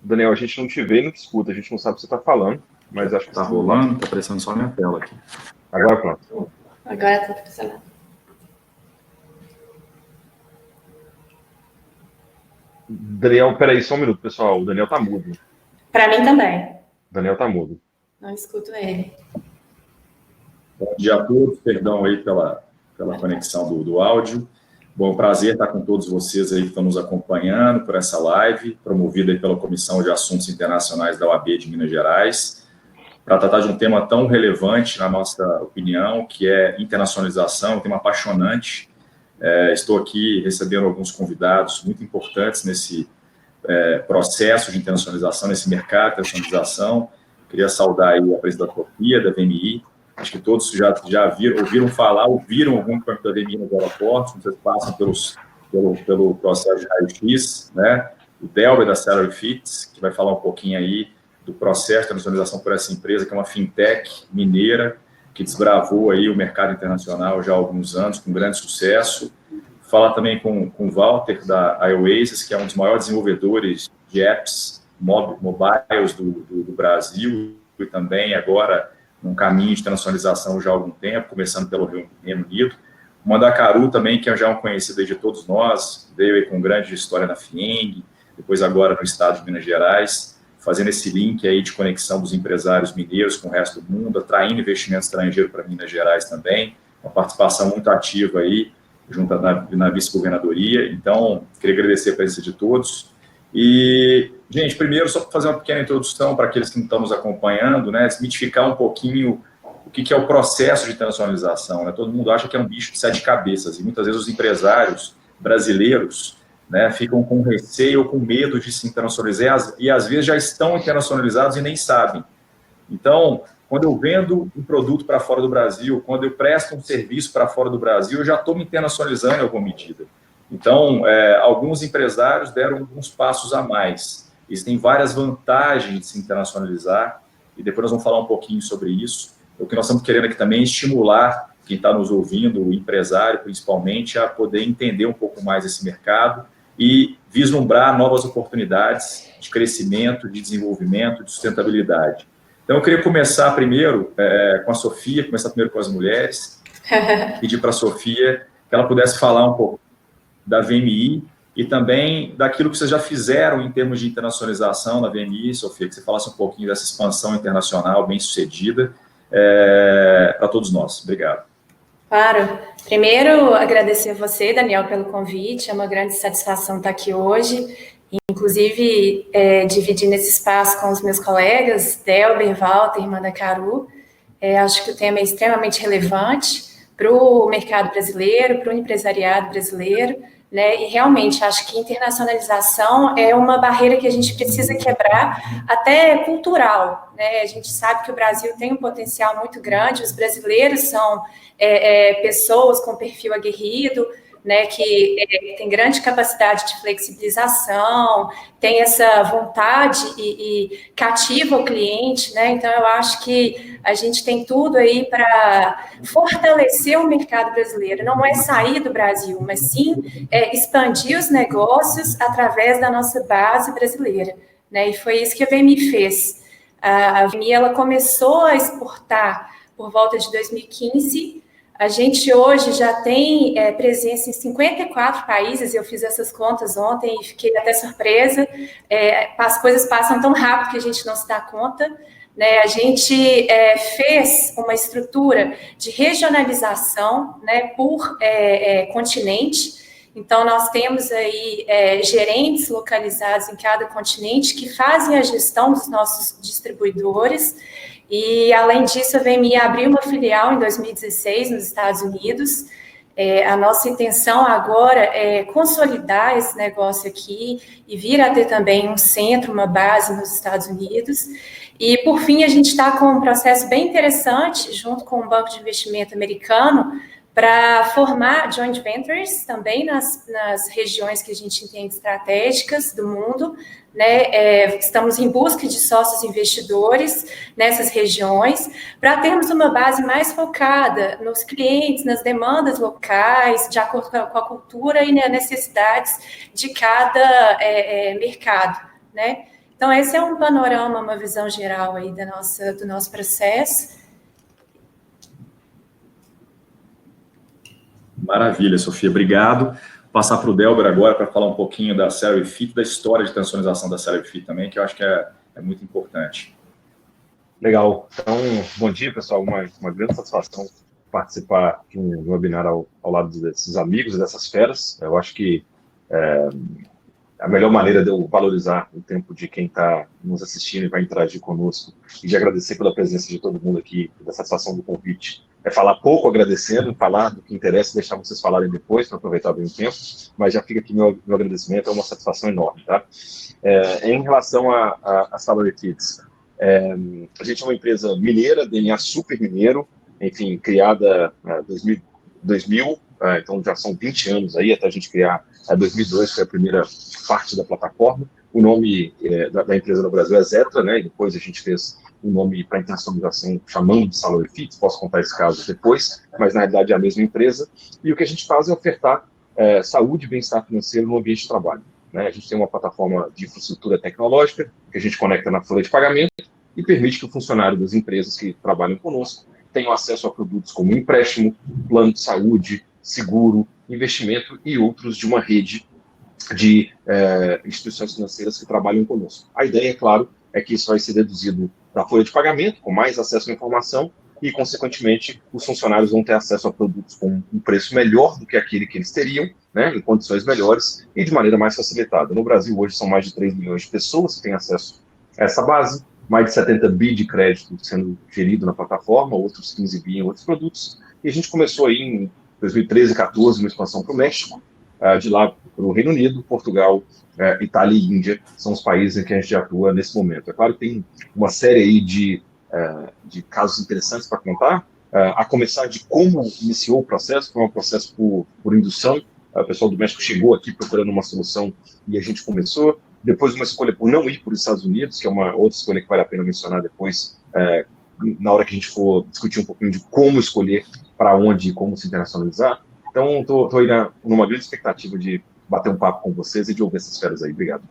Daniel, a gente não te vê e não te escuta, a gente não sabe o que você está falando, mas acho que está rolando, está aparecendo só a minha tela aqui. Agora pronto. Agora está funcionando. Daniel, peraí, só um minuto, pessoal. O Daniel tá mudo. Para mim também. O Daniel tá mudo. Não escuto ele. Bom dia a todos, perdão aí pela conexão do áudio. Bom, prazer estar com todos vocês aí que estão nos acompanhando por essa live, promovida aí pela Comissão de Assuntos Internacionais da OAB de Minas Gerais, para tratar de um tema tão relevante, na nossa opinião, que é internacionalização, um tema apaixonante. Estou aqui recebendo alguns convidados muito importantes nesse processo de internacionalização, nesse mercado de internacionalização. Queria saudar aí a presidenta Sofia, da VMI. Acho que todos já ouviram algum campo da VMI nos aeroportos, vocês passam pelo processo de raio-x, né? O Delber, da Salary Fits, que vai falar um pouquinho aí do processo de internacionalização por essa empresa, que é uma fintech mineira, que desbravou aí o mercado internacional já há alguns anos, com grande sucesso. Falar também com o Walter, da iOasis, que é um dos maiores desenvolvedores de apps mobiles do Brasil, e também agora num caminho de internacionalização já há algum tempo, começando pelo Reino Unido. O Mandacaru também, que é já um conhecido aí de todos nós, veio aí com grande história na FIENG, depois agora no estado de Minas Gerais, fazendo esse link aí de conexão dos empresários mineiros com o resto do mundo, atraindo investimento estrangeiro para Minas Gerais também, uma participação muito ativa aí, junto na vice-governadoria. Então, queria agradecer a presença de todos. E, gente, primeiro, só para fazer uma pequena introdução para aqueles que não estão nos acompanhando, né, desmitificar um pouquinho o que é o processo de internacionalização, né? Todo mundo acha que é um bicho de 7 cabeças, e muitas vezes os empresários brasileiros, né, ficam com receio ou com medo de se internacionalizar, e às vezes já estão internacionalizados e nem sabem. Então, quando eu vendo um produto para fora do Brasil, quando eu presto um serviço para fora do Brasil, eu já estou me internacionalizando em alguma medida. Então, alguns empresários deram alguns passos a mais. Existem várias vantagens de se internacionalizar, e depois nós vamos falar um pouquinho sobre isso. O que nós estamos querendo aqui também é estimular quem está nos ouvindo, o empresário principalmente, a poder entender um pouco mais esse mercado e vislumbrar novas oportunidades de crescimento, de desenvolvimento, de sustentabilidade. Então, eu queria começar primeiro com a Sofia, começar primeiro com as mulheres, pedir para a Sofia que ela pudesse falar um pouco da VMI e também daquilo que vocês já fizeram em termos de internacionalização da VMI, Sofia, que você falasse um pouquinho dessa expansão internacional bem-sucedida para todos nós. Obrigado. Claro. Primeiro, agradecer a você, Daniel, pelo convite. É uma grande satisfação estar aqui hoje. Inclusive, dividindo esse espaço com os meus colegas, Delber, Walter e Mandacaru. Acho que o tema é extremamente relevante para o mercado brasileiro, para o empresariado brasileiro, né? E realmente acho que internacionalização é uma barreira que a gente precisa quebrar, até cultural, né? A gente sabe que o Brasil tem um potencial muito grande, os brasileiros são pessoas com perfil aguerrido, né, que tem grande capacidade de flexibilização, tem essa vontade e cativa o cliente, né? Então eu acho que a gente tem tudo aí para fortalecer o mercado brasileiro. Não é sair do Brasil, mas sim expandir os negócios através da nossa base brasileira, né? E foi isso que a VMI fez. A VMI ela começou a exportar por volta de 2015. A gente hoje já tem presença em 54 países, eu fiz essas contas ontem e fiquei até surpresa, as coisas passam tão rápido que a gente não se dá conta, né? A gente fez uma estrutura de regionalização, né, por continente. Então, nós temos aí gerentes localizados em cada continente que fazem a gestão dos nossos distribuidores. E, além disso, a VMI abriu uma filial em 2016 nos Estados Unidos. A nossa intenção agora é consolidar esse negócio aqui e vir a ter também um centro, uma base nos Estados Unidos. E, por fim, a gente está com um processo bem interessante, junto com o Banco de Investimento americano, para formar joint ventures também nas regiões que a gente entende estratégicas do mundo, né? Estamos em busca de sócios investidores nessas regiões, para termos uma base mais focada nos clientes, nas demandas locais, de acordo com a cultura e nas necessidades de cada mercado, né? Então, esse é um panorama, uma visão geral aí do nosso processo. Maravilha, Sofia, obrigado. Vou passar para o Delber agora para falar um pouquinho da Salary Fit, da história de internacionalização da Salary Fit também, que eu acho que é muito importante. Legal. Então, bom dia, pessoal. Uma grande satisfação participar de um webinar ao lado desses amigos e dessas feras. Eu acho que a melhor maneira de eu valorizar o tempo de quem está nos assistindo e vai interagir conosco e de agradecer pela presença de todo mundo aqui, da satisfação do convite, é falar pouco agradecendo, falar do que interessa e deixar vocês falarem depois para aproveitar bem o tempo, mas já fica aqui meu agradecimento, é uma satisfação enorme, tá? Em relação a Salary Fits, a gente é uma empresa mineira, DNA super mineiro, enfim, criada em 2000, então já são 20 anos aí, até a gente criar 2002, foi a primeira parte da plataforma. O nome da empresa no Brasil é Zetra, né? E depois a gente fez um nome para internacionalização chamando de Salary Fit, posso contar esse caso depois, mas na realidade é a mesma empresa. E o que a gente faz é ofertar saúde e bem-estar financeiro no ambiente de trabalho, né? A gente tem uma plataforma de infraestrutura tecnológica que a gente conecta na folha de pagamento e permite que o funcionário das empresas que trabalham conosco tenham acesso a produtos como empréstimo, plano de saúde, seguro, investimento e outros de uma rede de instituições financeiras que trabalham conosco. A ideia, é claro, é que isso vai ser deduzido da folha de pagamento, com mais acesso à informação e, consequentemente, os funcionários vão ter acesso a produtos com um preço melhor do que aquele que eles teriam, né, em condições melhores e de maneira mais facilitada. No Brasil, hoje, são mais de 3 milhões de pessoas que têm acesso a essa base, mais de 70 bi de crédito sendo gerido na plataforma, outros 15 bi em outros produtos, e a gente começou aí em 2013 e 2014 uma expansão para o México, de lá para o Reino Unido, Portugal, Itália e Índia, são os países em que a gente atua nesse momento. É claro que tem uma série aí de casos interessantes para contar, a começar de como iniciou o processo, foi um processo por indução, o pessoal do México chegou aqui procurando uma solução e a gente começou, depois uma escolha por não ir para os Estados Unidos, que é uma outra escolha que vale a pena mencionar depois, na hora que a gente for discutir um pouquinho de como escolher para onde e como se internacionalizar. Então, estou aí numa grande expectativa de bater um papo com vocês e de ouvir essas feras aí. Obrigado.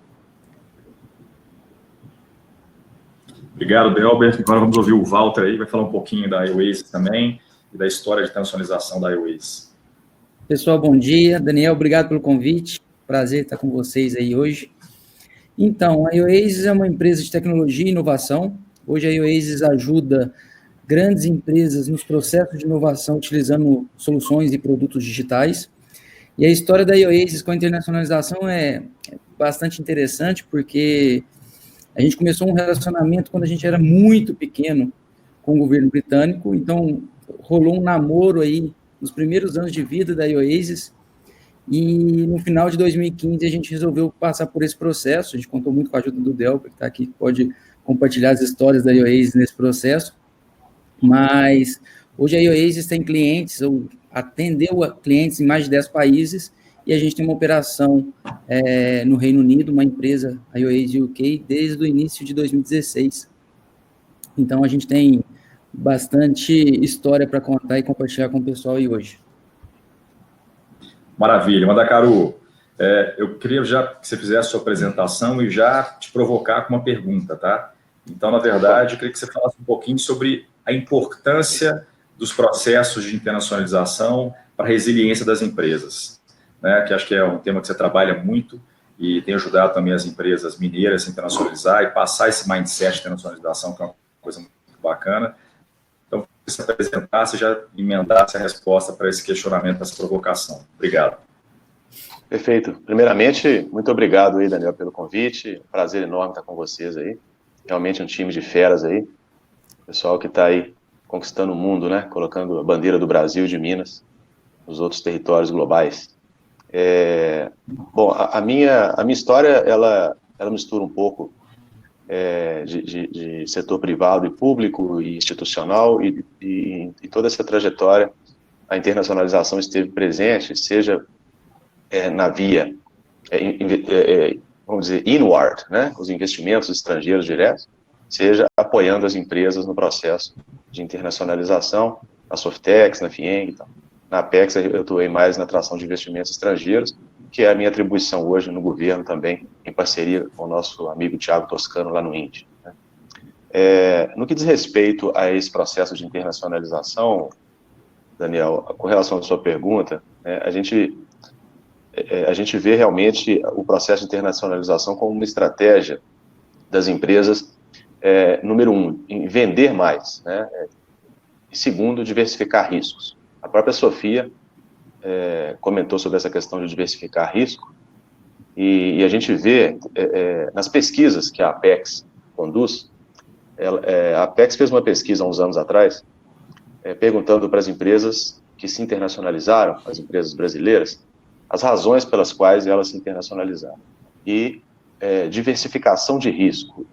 Obrigado, Delber. Agora vamos ouvir o Walter aí, vai falar um pouquinho da iOasis também e da história de internacionalização da iOasis. Pessoal, bom dia. Daniel, obrigado pelo convite. Prazer estar com vocês aí hoje. Então, a iOasis é uma empresa de tecnologia e inovação. Hoje a iOasis ajuda grandes empresas nos processos de inovação utilizando soluções e produtos digitais. E a história da iOasis com a internacionalização é bastante interessante, porque a gente começou um relacionamento quando a gente era muito pequeno com o governo britânico, então rolou um namoro aí nos primeiros anos de vida da iOasis, e no final de 2015 a gente resolveu passar por esse processo. A gente contou muito com a ajuda do Delber, que está aqui, que pode compartilhar as histórias da iOasis nesse processo, mas hoje a iOasis tem clientes, ou atendeu a clientes em mais de 10 países, e a gente tem uma operação no Reino Unido, uma empresa, a iOasis UK, desde o início de 2016. Então a gente tem bastante história para contar e compartilhar com o pessoal aí hoje. Maravilha. Mandacaru, eu queria já que você fizesse a sua apresentação e já te provocar com uma pergunta, tá? Então, na verdade, eu queria que você falasse um pouquinho sobre a importância dos processos de internacionalização para a resiliência das empresas, né? Que acho que é um tema que você trabalha muito e tem ajudado também as empresas mineiras a se internacionalizar e passar esse mindset de internacionalização, que é uma coisa muito bacana. Então, se apresentasse, já emendasse a resposta para esse questionamento, essa provocação. Obrigado. Perfeito. Primeiramente, muito obrigado aí, Daniel, pelo convite. Prazer enorme estar com vocês aí. Realmente um time de feras aí. Pessoal que está aí conquistando o mundo, né? Colocando a bandeira do Brasil e de Minas nos outros territórios globais. Bom, a minha história, ela mistura um pouco de setor privado e público e institucional, e toda essa trajetória a internacionalização esteve presente, seja na via, vamos dizer, inward, né, os investimentos estrangeiros diretos, seja apoiando as empresas no processo de internacionalização, na Softex, na FIENG e tal. Na Apex eu atuei mais na atração de investimentos estrangeiros, que é a minha atribuição hoje no governo também, em parceria com o nosso amigo Thiago Toscano, lá no INDE. No que diz respeito a esse processo de internacionalização, Daniel, com relação à sua pergunta, a gente vê realmente o processo de internacionalização como uma estratégia das empresas, número um, em vender mais, né? E segundo, diversificar riscos. A própria Sofia comentou sobre essa questão de diversificar risco, e a gente vê nas pesquisas que a Apex conduz. A Apex fez uma pesquisa há uns anos atrás, perguntando para as empresas que se internacionalizaram, as empresas brasileiras, as razões pelas quais elas se internacionalizaram. E diversificação de risco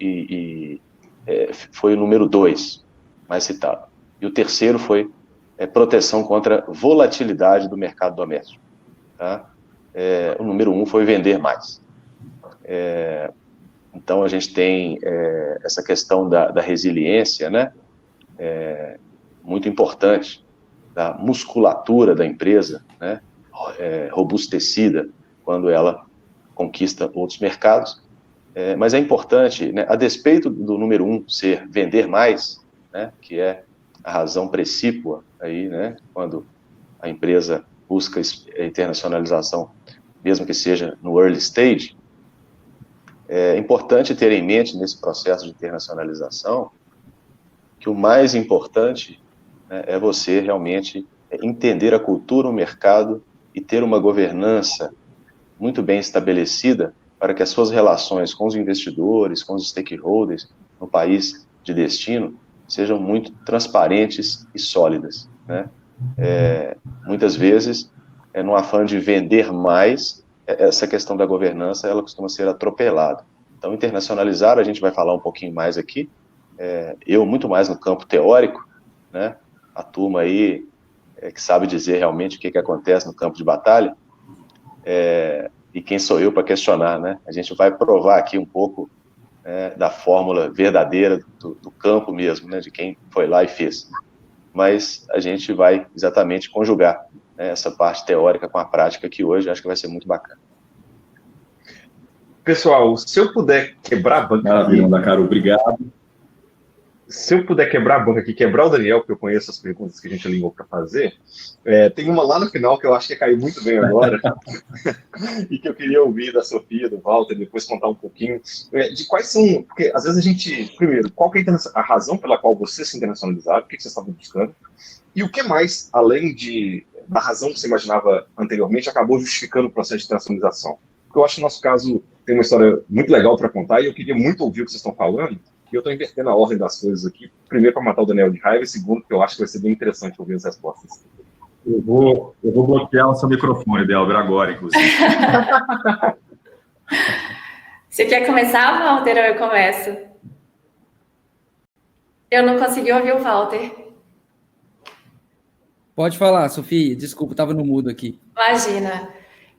foi o número 2 mais citado. E o terceiro foi proteção contra volatilidade do mercado doméstico. Tá? O número 1 foi vender mais. Então, a gente tem essa questão da resiliência, né? Muito importante, da musculatura da empresa, né? Robustecida quando ela conquista outros mercados. Mas é importante, né? A despeito do número 1 ser vender mais, né? Que é a razão precípua aí, né? Quando a empresa busca internacionalização, mesmo que seja no early stage. É importante ter em mente nesse processo de internacionalização que o mais importante, né, é você realmente entender a cultura, o mercado e ter uma governança muito bem estabelecida para que as suas relações com os investidores, com os stakeholders no país de destino sejam muito transparentes e sólidas, né? Muitas vezes, no afã de vender mais, essa questão da governança, ela costuma ser atropelada. Então, internacionalizar, a gente vai falar um pouquinho mais aqui, eu muito mais no campo teórico, né? A turma aí que sabe dizer realmente o que acontece no campo de batalha, e quem sou eu para questionar, né? A gente vai provar aqui um pouco da fórmula verdadeira do campo mesmo, né? De quem foi lá e fez. Mas a gente vai exatamente conjugar, né, essa parte teórica com a prática, que hoje acho que vai ser muito bacana. Pessoal, se eu puder quebrar a banca... Maravilha, Mandacaru, obrigado. Se eu puder quebrar a banca aqui, quebrar o Daniel, porque eu conheço as perguntas que a gente alinhou para fazer, tem uma lá no final que eu acho que caiu muito bem agora, e que eu queria ouvir da Sofia, do Walter, depois contar um pouquinho de quais são, porque às vezes a gente, primeiro, qual que é a razão pela qual vocês se internacionalizaram, o que vocês estavam buscando, e o que mais, além da razão que você imaginava anteriormente, acabou justificando o processo de internacionalização. Porque eu acho que no nosso caso tem uma história muito legal para contar, e eu queria muito ouvir o que vocês estão falando. E eu estou invertendo a ordem das coisas aqui. Primeiro, para matar o Daniel de raiva, e segundo, porque eu acho que vai ser bem interessante ouvir as respostas. Eu vou bloquear o seu microfone, Delber, agora, inclusive. Você quer começar, Walter, ou eu começo? Eu não consegui ouvir o Walter. Pode falar, Sofia. Desculpa, estava no mudo aqui. Imagina.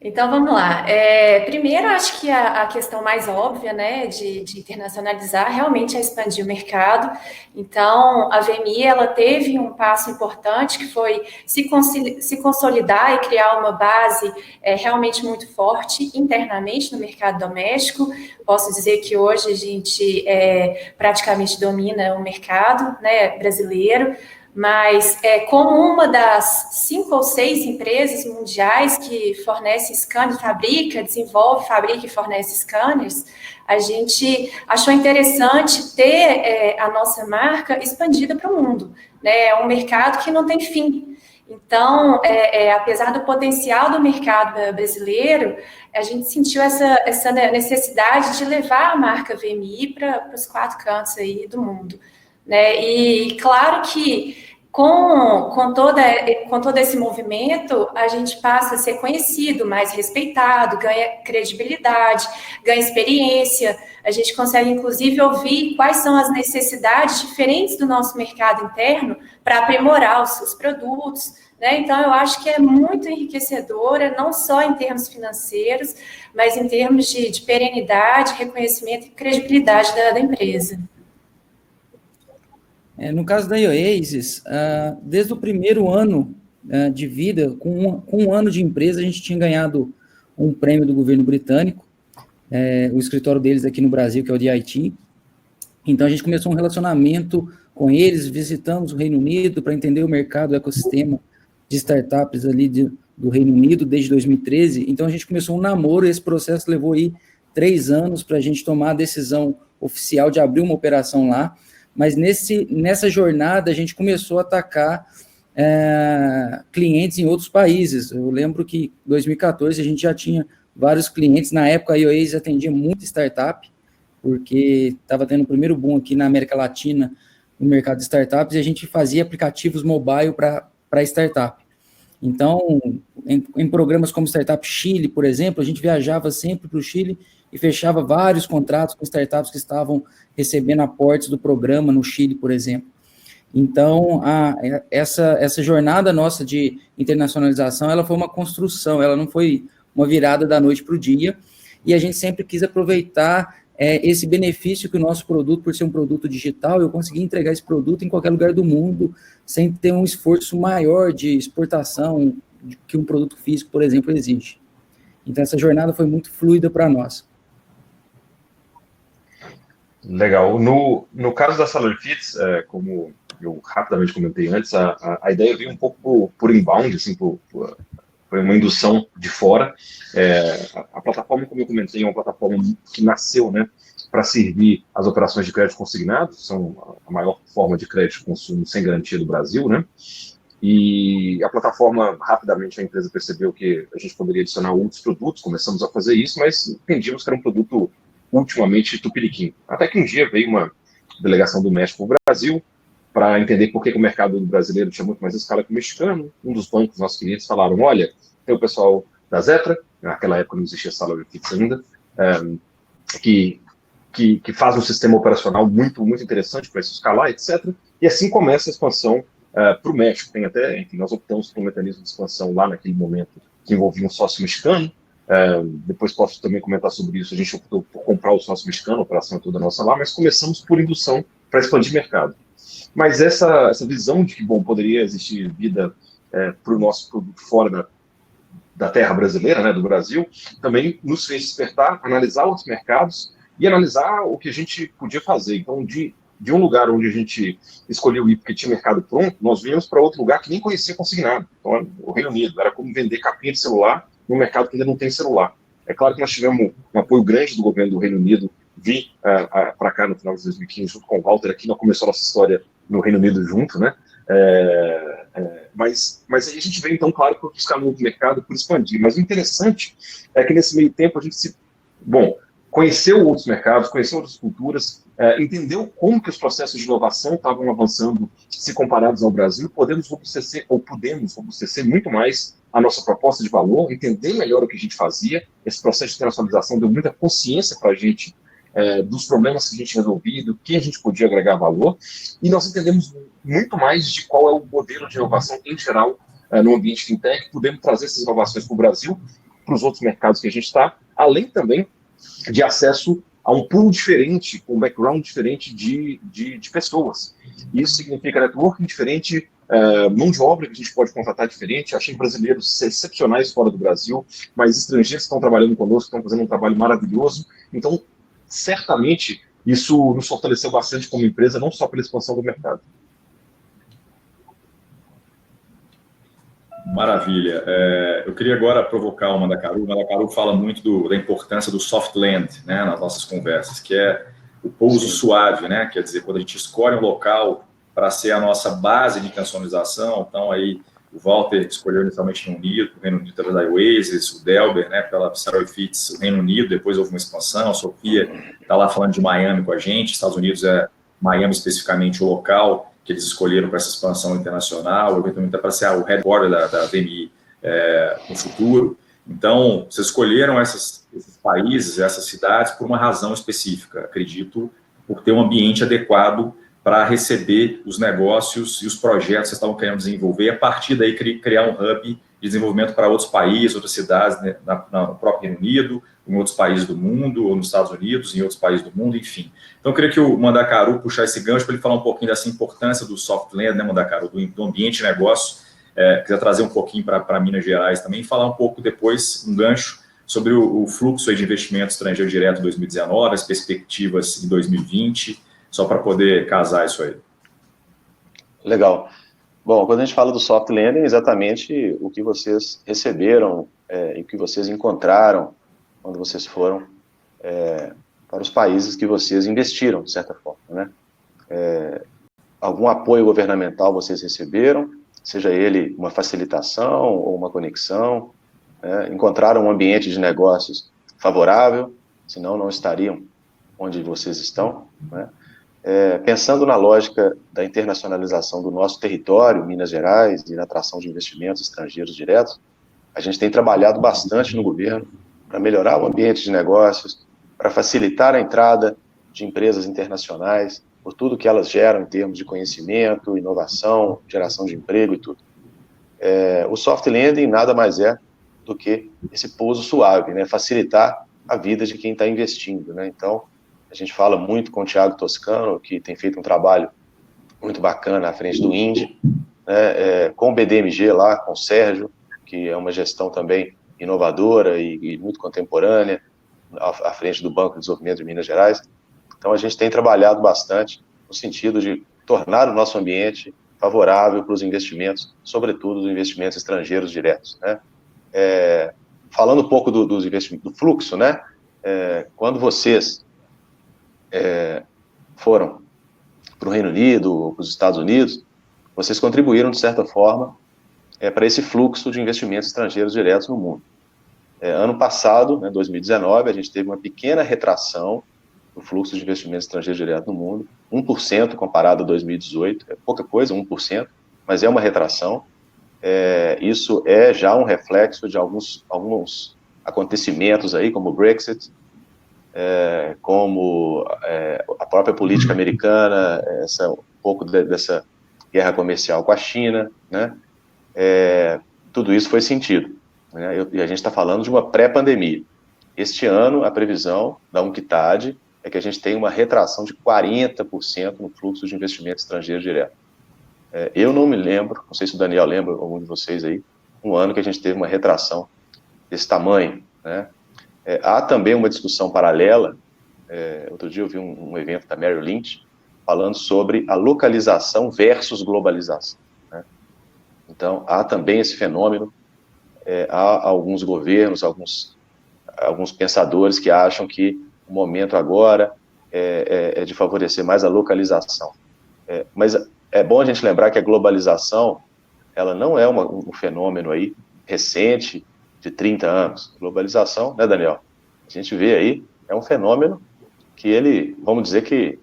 Então, vamos lá. Primeiro, acho que a questão mais óbvia, né, de internacionalizar realmente é expandir o mercado. Então, a VMI, ela teve um passo importante, que foi se consolidar e criar uma base realmente muito forte internamente no mercado doméstico. Posso dizer que hoje a gente praticamente domina o mercado, né, brasileiro, mas como uma das 5 ou 6 empresas mundiais que fornece scanner, desenvolve, fabrica e fornece scanners, a gente achou interessante ter a nossa marca expandida para o mundo, né? É um mercado que não tem fim. Então, apesar do potencial do mercado brasileiro, a gente sentiu essa necessidade de levar a marca VMI para os 4 cantos aí do mundo. Né? E claro que com todo esse movimento, a gente passa a ser conhecido, mais respeitado, ganha credibilidade, ganha experiência, a gente consegue inclusive ouvir quais são as necessidades diferentes do nosso mercado interno para aprimorar os seus produtos, né? Então eu acho que é muito enriquecedora, não só em termos financeiros, mas em termos de perenidade, reconhecimento e credibilidade da empresa. No caso da Oasis, desde o primeiro ano de vida, com um ano de empresa, a gente tinha ganhado um prêmio do governo britânico, o escritório deles aqui no Brasil, que é o DIT. Então, a gente começou um relacionamento com eles, visitamos o Reino Unido para entender o mercado, o ecossistema de startups ali do Reino Unido desde 2013. Então, a gente começou um namoro, esse processo levou aí 3 anos para a gente tomar a decisão oficial de abrir uma operação lá, mas nessa jornada a gente começou a atacar clientes em outros países. Eu lembro que em 2014 a gente já tinha vários clientes, na época a Ioase atendia muita startup, porque estava tendo o primeiro boom aqui na América Latina no mercado de startups, e a gente fazia aplicativos mobile para startup. Então, em programas como Startup Chile, por exemplo, a gente viajava sempre para o Chile e fechava vários contratos com startups que estavam recebendo aportes do programa no Chile, por exemplo. Então, essa jornada nossa de internacionalização, ela foi uma construção, ela não foi uma virada da noite para o dia, e a gente sempre quis aproveitar esse benefício que o nosso produto, por ser um produto digital, eu consegui entregar esse produto em qualquer lugar do mundo, sem ter um esforço maior de exportação que um produto físico, por exemplo, exige. Então, essa jornada foi muito fluida para nós. Legal. No caso da Salary Fits, como eu rapidamente comentei antes, a ideia veio um pouco por inbound, assim, foi uma indução de fora. A plataforma, como eu comentei, é uma plataforma que nasceu, né, para servir as operações de crédito consignado, que são a maior forma de crédito de consumo sem garantia do Brasil, né? E a plataforma, rapidamente a empresa percebeu que a gente poderia adicionar outros produtos, começamos a fazer isso, mas entendíamos que era um produto ultimamente tupiniquim. Até que um dia veio uma delegação do México para o Brasil para entender por que o mercado brasileiro tinha muito mais escala que o mexicano. Um dos bancos, nossos clientes, falaram, olha, tem o pessoal da Zetra, naquela época não existia Salary Fits ainda, que faz um sistema operacional muito, muito interessante para isso escalar, etc. E assim começa a expansão para o México. Tem até, enfim, nós optamos por um mecanismo de expansão lá naquele momento que envolvia um sócio mexicano. Depois posso também comentar sobre isso. A gente optou por comprar o sócio mexicano, a operação é toda nossa lá, mas começamos por indução para expandir mercado. Mas essa visão de que, bom, poderia existir vida para o nosso produto fora da terra brasileira, né, do Brasil, também nos fez despertar, analisar outros mercados e analisar o que a gente podia fazer. Então, de um lugar onde a gente escolheu ir porque tinha mercado pronto, nós viemos para outro lugar que nem conhecia consignado. Então, o Reino Unido era como vender capinha de celular num mercado que ainda não tem celular. É claro que nós tivemos um apoio grande do governo do Reino Unido, vir para cá no final de 2015, junto com o Walter, aqui nós começamos a nossa história no Reino Unido junto, né? Mas aí a gente veio, então, claro, por buscar novo mercado, por expandir. Mas o interessante é que nesse meio tempo a gente conheceu outros mercados, conheceu outras culturas, entendeu como que os processos de inovação estavam avançando se comparados ao Brasil, pudemos robustecer muito mais a nossa proposta de valor, entender melhor o que a gente fazia. Esse processo de internacionalização deu muita consciência para a gente dos problemas que a gente resolvia, do que a gente podia agregar valor, e nós entendemos muito mais de qual é o modelo de inovação em geral no ambiente fintech. Podemos trazer essas inovações para o Brasil, para os outros mercados que a gente está, além também de acesso a um pool diferente, com um background diferente de pessoas. Isso significa networking diferente, mão de obra que a gente pode contratar diferente. Achei brasileiros excepcionais fora do Brasil, mas estrangeiros que estão trabalhando conosco, estão fazendo um trabalho maravilhoso. Então, certamente, isso nos fortaleceu bastante como empresa, não só pela expansão do mercado. Maravilha. Eu queria agora provocar o Mandacaru. O Mandacaru fala muito da importância do soft land, né, nas nossas conversas, que é o pouso suave, né? Quer dizer, quando a gente escolhe um local para ser a nossa base de internacionalização. Então, aí, o Walter escolheu inicialmente o Reino Unido através da Ioase, o Delber, né, pela Salary Fits, o Reino Unido, depois houve uma expansão, a Sofia está lá falando de Miami com a gente, Estados Unidos Miami especificamente o local que eles escolheram para essa expansão internacional, eventualmente para ser o headquarter da VMI no futuro. Então, vocês escolheram esses países, essas cidades, por uma razão específica, acredito, por ter um ambiente adequado para receber os negócios e os projetos que vocês estavam querendo desenvolver, e a partir daí criar um hub de desenvolvimento para outros países, outras cidades, né, no próprio Reino Unido, em outros países do mundo, ou nos Estados Unidos, em outros países do mundo, enfim. Então, eu queria que o Mandacaru puxar esse gancho para ele falar um pouquinho dessa importância do soft land, né, Mandacaru, do ambiente de negócio, quiser trazer um pouquinho para Minas Gerais também, e falar um pouco depois, um gancho, sobre o fluxo aí de investimento estrangeiro direto 2019, as perspectivas em 2020, só para poder casar isso aí. Legal. Bom, quando a gente fala do soft landing, é exatamente o que vocês receberam e o que vocês encontraram quando vocês foram para os países que vocês investiram, de certa forma, né? Algum apoio governamental vocês receberam, seja ele uma facilitação ou uma conexão, encontraram um ambiente de negócios favorável, senão não estariam onde vocês estão, né? Pensando na lógica da internacionalização do nosso território, Minas Gerais, e na atração de investimentos estrangeiros diretos, a gente tem trabalhado bastante no governo para melhorar o ambiente de negócios, para facilitar a entrada de empresas internacionais, por tudo que elas geram em termos de conhecimento, inovação, geração de emprego e tudo. O soft landing nada mais é do que esse pouso suave, né? Facilitar a vida de quem está investindo, né? Então, a gente fala muito com o Thiago Toscano, que tem feito um trabalho muito bacana à frente do INDE, né? Com o BDMG lá, com o Sérgio, que é uma gestão também inovadora e muito contemporânea, à frente do Banco de Desenvolvimento de Minas Gerais. Então, a gente tem trabalhado bastante no sentido de tornar o nosso ambiente favorável para os investimentos, sobretudo os investimentos estrangeiros diretos, né? Falando um pouco dos investimentos, do fluxo, né? Quando vocês foram para o Reino Unido ou para os Estados Unidos, vocês contribuíram, de certa forma, para esse fluxo de investimentos estrangeiros diretos no mundo. Ano passado, né, 2019, a gente teve uma pequena retração do fluxo de investimentos estrangeiros diretos no mundo, 1% comparado a 2018, é pouca coisa, 1%, mas é uma retração. Isso é já um reflexo de alguns acontecimentos aí, como o Brexit, como a própria política americana, um pouco dessa guerra comercial com a China, né? Tudo isso foi sentido, né? E a gente está falando de uma pré-pandemia. Este ano, a previsão da UNCTAD é que a gente tem uma retração de 40% no fluxo de investimento estrangeiro direto. Eu não me lembro, não sei se o Daniel lembra, algum de vocês aí, um ano que a gente teve uma retração desse tamanho, né? Há também uma discussão paralela, outro dia eu vi um evento da Merrill Lynch, falando sobre a localização versus globalização, né? Então, há também esse fenômeno, há alguns governos, alguns pensadores que acham que o momento agora é de favorecer mais a localização. Mas é bom a gente lembrar que a globalização, ela não é um fenômeno aí recente, de 30 anos. Globalização, né, Daniel? A gente vê aí, é um fenômeno que ele, vamos dizer que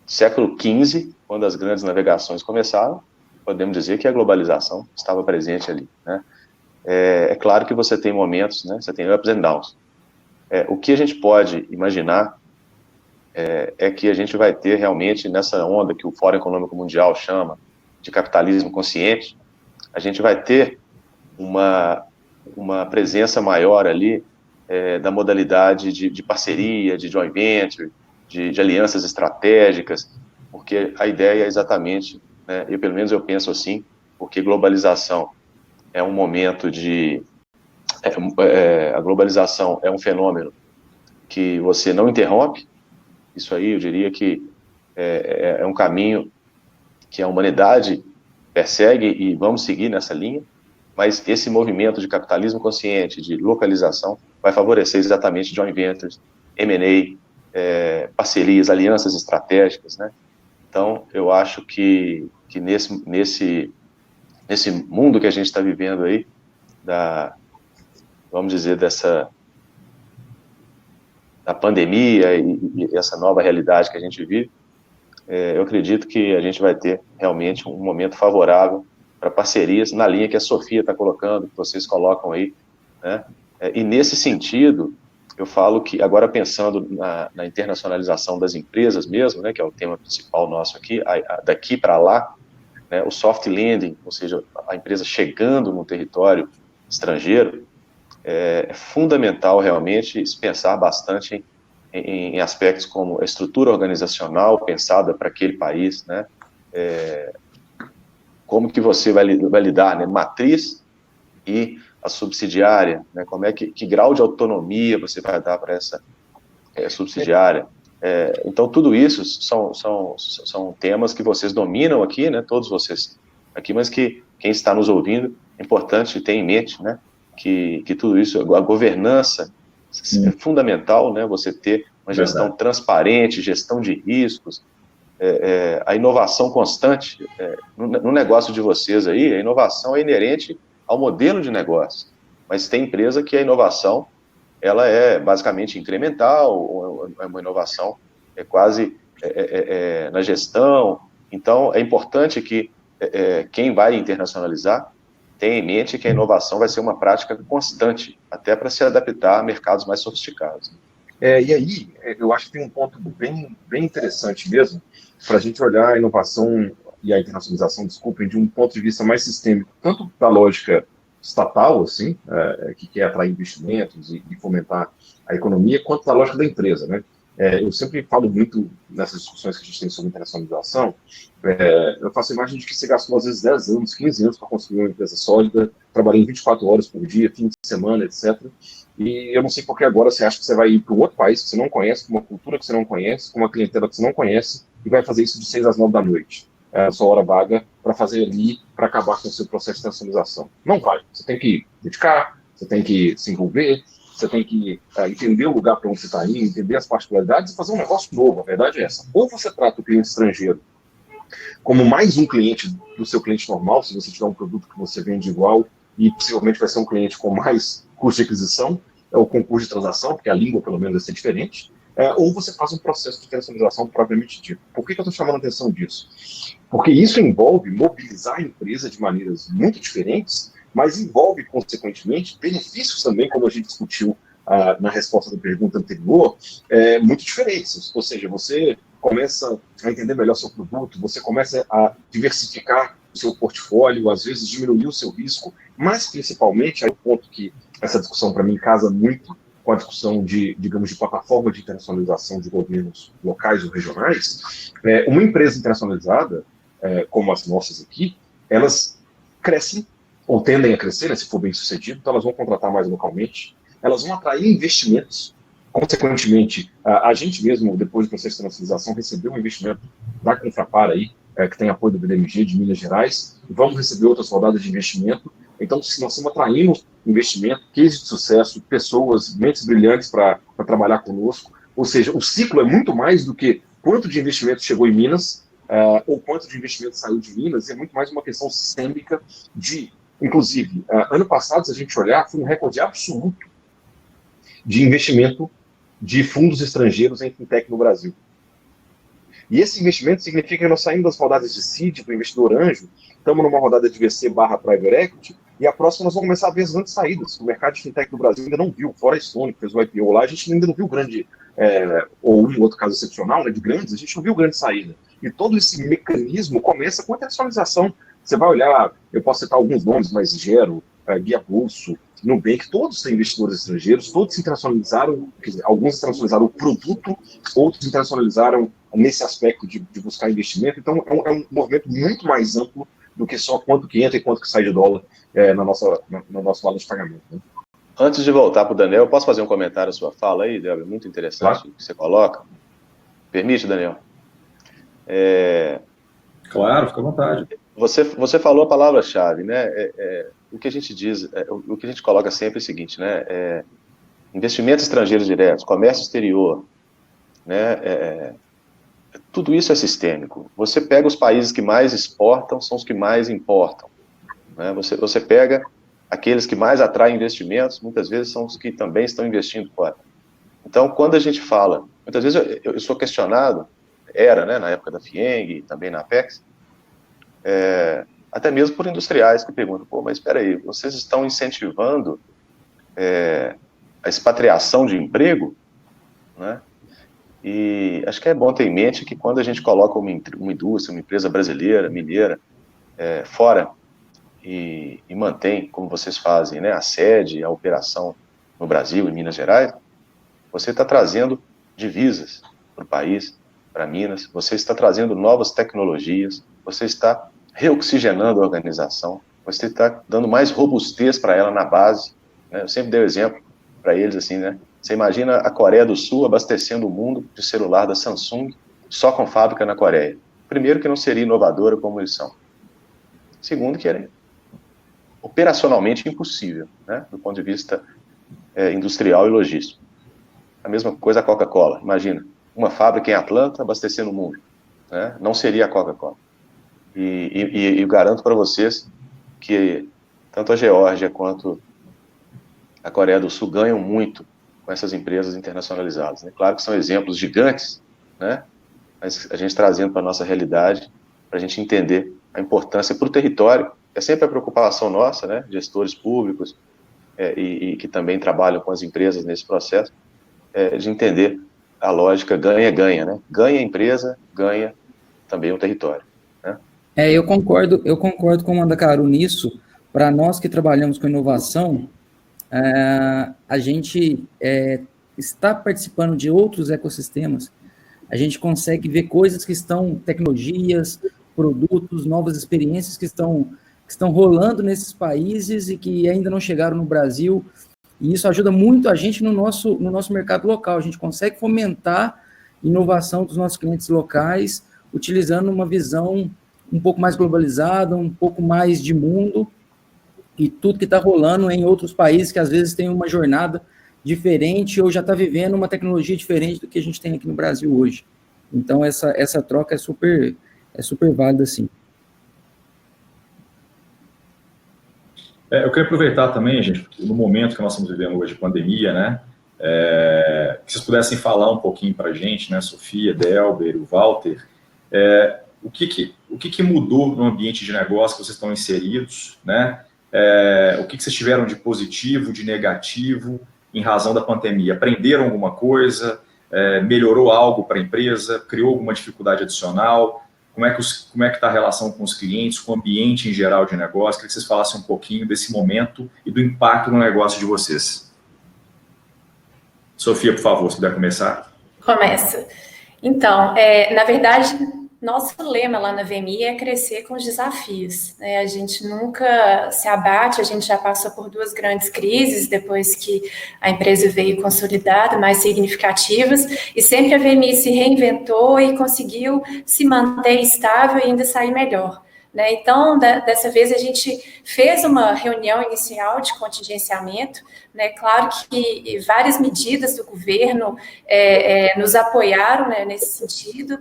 século XV, quando as grandes navegações começaram, podemos dizer que a globalização estava presente ali, né? É claro que você tem momentos, né? Você tem ups and downs. O que a gente pode imaginar é que a gente vai ter realmente nessa onda que o Fórum Econômico Mundial chama de capitalismo consciente, a gente vai ter uma presença maior ali da modalidade de parceria, de joint venture, de alianças estratégicas, porque a ideia é exatamente, né, pelo menos eu penso assim, porque globalização é um momento a globalização é um fenômeno que você não interrompe. Isso aí eu diria que é um caminho que a humanidade persegue e vamos seguir nessa linha, mas esse movimento de capitalismo consciente, de localização, vai favorecer exatamente joint ventures, M&A, parcerias, alianças estratégicas, né? Então, eu acho que nesse mundo que a gente está vivendo aí, vamos dizer, da pandemia e essa nova realidade que a gente vive, eu acredito que a gente vai ter realmente um momento favorável para parcerias, na linha que a Sofia está colocando, que vocês colocam aí, né? E nesse sentido, eu falo que, agora pensando na internacionalização das empresas mesmo, né, que é o tema principal nosso aqui, daqui para lá, né, o soft landing, ou seja, a empresa chegando no território estrangeiro, é fundamental realmente se pensar bastante em aspectos como a estrutura organizacional pensada para aquele país, né? Como que você vai lidar, né, matriz e a subsidiária, né? Como é que grau de autonomia você vai dar para essa subsidiária? Então, tudo isso são temas que vocês dominam aqui, né? Todos vocês aqui, mas que quem está nos ouvindo, é importante ter em mente, né? Que tudo isso, a governança é fundamental, né? Você ter uma gestão transparente, gestão de riscos, a inovação constante. No negócio de vocês aí, a inovação é inerente ao modelo de negócio, mas tem empresa que a inovação ela é basicamente incremental, ou é uma inovação quase na gestão. Então, é importante que quem vai internacionalizar tenha em mente que a inovação vai ser uma prática constante, até para se adaptar a mercados mais sofisticados. E aí, eu acho que tem um ponto bem interessante mesmo, para a gente olhar a inovação e a internacionalização, desculpem, de um ponto de vista mais sistêmico, tanto da lógica estatal, assim, que quer atrair investimentos e fomentar a economia, quanto da lógica da empresa, né? Eu sempre falo muito nessas discussões que a gente tem sobre internacionalização, eu faço a imagem de que você gastou às vezes 10 anos, 15 anos para construir uma empresa sólida, trabalhando 24 horas por dia, fim de semana, etc. E eu não sei por que agora você acha que você vai ir para um outro país que você não conhece, com uma cultura que você não conhece, com uma clientela que você não conhece, e vai fazer isso de 6 às 9 da noite, a sua hora vaga, para fazer ali, para acabar com o seu processo de internacionalização. Não vai. Você tem que dedicar, você tem que se envolver, você tem que entender o lugar para onde você está indo, entender as particularidades e fazer um negócio novo. A verdade é essa. Ou você trata o cliente estrangeiro como mais um cliente do seu cliente normal, se você tiver um produto que você vende igual, e possivelmente vai ser um cliente com mais custo de aquisição, ou com custo de transação, porque a língua, pelo menos, vai ser diferente, ou você faz um processo de internacionalização propriamente dito. Por que eu estou chamando a atenção disso? Porque isso envolve mobilizar a empresa de maneiras muito diferentes, mas envolve, consequentemente, benefícios também, como a gente discutiu na resposta da pergunta anterior, muito diferentes. Ou seja, você começa a entender melhor seu produto, você começa a diversificar o seu portfólio, às vezes diminuir o seu risco, mas principalmente, é o ponto que essa discussão para mim casa muito com a discussão de, digamos, de plataforma de internacionalização de governos locais ou regionais. Uma empresa internacionalizada, como as nossas aqui, elas crescem, ou tendem a crescer, né, se for bem sucedido, então elas vão contratar mais localmente, elas vão atrair investimentos. Consequentemente, a gente mesmo, depois do processo de internacionalização, recebeu um investimento da Confrapar aí, que tem apoio do BDMG de Minas Gerais, e vamos receber outras rodadas de investimento. Então, se nós estamos atraindo investimento, case de sucesso, pessoas, mentes brilhantes para trabalhar conosco, ou seja, o ciclo é muito mais do que quanto de investimento chegou em Minas, ou quanto de investimento saiu de Minas, é muito mais uma questão sistêmica de, inclusive, ano passado, se a gente olhar, foi um recorde absoluto de investimento de fundos estrangeiros em fintech no Brasil. E esse investimento significa que nós saímos das rodadas de seed, do investidor anjo, estamos numa rodada de VC/Private Equity, e a próxima nós vamos começar a ver as grandes saídas. O mercado de fintech do Brasil ainda não viu, fora a Stone, que fez o IPO lá, a gente ainda não viu grande, ou um outro caso excepcional, né, de grandes, a gente não viu grande saída. E todo esse mecanismo começa com a internacionalização. Você vai olhar, eu posso citar alguns nomes, mas Gero, Guia Bolso, Nubank, todos têm investidores estrangeiros, todos se internacionalizaram, quer dizer, alguns internacionalizaram o produto, outros internacionalizaram nesse aspecto de buscar investimento. Então, é um movimento muito mais amplo do que só quanto que entra e quanto que sai de dólar no nosso valor de pagamento. Né? Antes de voltar para o Daniel, eu posso fazer um comentário à sua fala aí, Débora? Muito interessante o que você coloca. Permite, Daniel? Claro, fica à vontade. Você falou a palavra-chave, né? O que a gente diz, o que a gente coloca sempre é o seguinte, né? Investimentos estrangeiros diretos, comércio exterior, né? Tudo isso é sistêmico. Você pega os países que mais exportam, são os que mais importam. Né? Você pega aqueles que mais atraem investimentos, muitas vezes são os que também estão investindo fora. Então, quando a gente fala, muitas vezes eu sou questionado, né, na época da FIENG, também na Apex, até mesmo por industriais que perguntam, pô, mas espera aí, vocês estão incentivando a expatriação de emprego, né? E acho que é bom ter em mente que quando a gente coloca uma indústria, uma empresa brasileira, mineira, fora e mantém, como vocês fazem, né, a sede, a operação no Brasil, em Minas Gerais, você está trazendo divisas para o país, para Minas, você está trazendo novas tecnologias, você está reoxigenando a organização, você está dando mais robustez para ela na base, né? Eu sempre dei o exemplo para eles, assim, né? Você imagina a Coreia do Sul abastecendo o mundo de celular da Samsung só com fábrica na Coreia. Primeiro, que não seria inovadora como eles são. Segundo, que era operacionalmente impossível, né? Do ponto de vista industrial e logístico. A mesma coisa a Coca-Cola. Imagina, uma fábrica em Atlanta abastecendo o mundo, né? Não seria a Coca-Cola. E eu garanto para vocês que tanto a Geórgia quanto a Coreia do Sul ganham muito com essas empresas internacionalizadas, né? Claro que são exemplos gigantes, né? Mas a gente trazendo para a nossa realidade, para a gente entender a importância para o território, é sempre a preocupação nossa, né? Gestores públicos e que também trabalham com as empresas nesse processo, de entender a lógica ganha-ganha, né? Ganha a empresa, ganha também o território, né? Eu concordo com o Mandacaru nisso. Para nós que trabalhamos com inovação, a gente está participando de outros ecossistemas, a gente consegue ver coisas que estão, tecnologias, produtos, novas experiências que estão rolando nesses países e que ainda não chegaram no Brasil, e isso ajuda muito a gente no nosso mercado local. A gente consegue fomentar inovação dos nossos clientes locais, utilizando uma visão um pouco mais globalizada, um pouco mais de mundo, e tudo que está rolando em outros países que às vezes tem uma jornada diferente ou já está vivendo uma tecnologia diferente do que a gente tem aqui no Brasil hoje. Então, essa troca é super válida, sim. Eu queria aproveitar também, gente, no momento que nós estamos vivendo hoje, pandemia, né, que vocês pudessem falar um pouquinho para a gente, né, Sofia, Delber, o Walter, o que mudou no ambiente de negócio que vocês estão inseridos, né, o que vocês tiveram de positivo, de negativo, em razão da pandemia? Aprenderam alguma coisa? Melhorou algo para a empresa? Criou alguma dificuldade adicional? Como é que está a relação com os clientes, com o ambiente em geral de negócio? Queria que vocês falassem um pouquinho desse momento e do impacto no negócio de vocês. Sofia, por favor, se puder começar. Começa. Então, na verdade, nosso lema lá na VMI é crescer com os desafios, né? A gente nunca se abate, a gente já passou por 2 grandes crises depois que a empresa veio consolidada, mais significativas, e sempre a VMI se reinventou e conseguiu se manter estável e ainda sair melhor, né? Então, dessa vez a gente fez uma reunião inicial de contingenciamento, né? Claro que várias medidas do governo nos apoiaram, né, nesse sentido,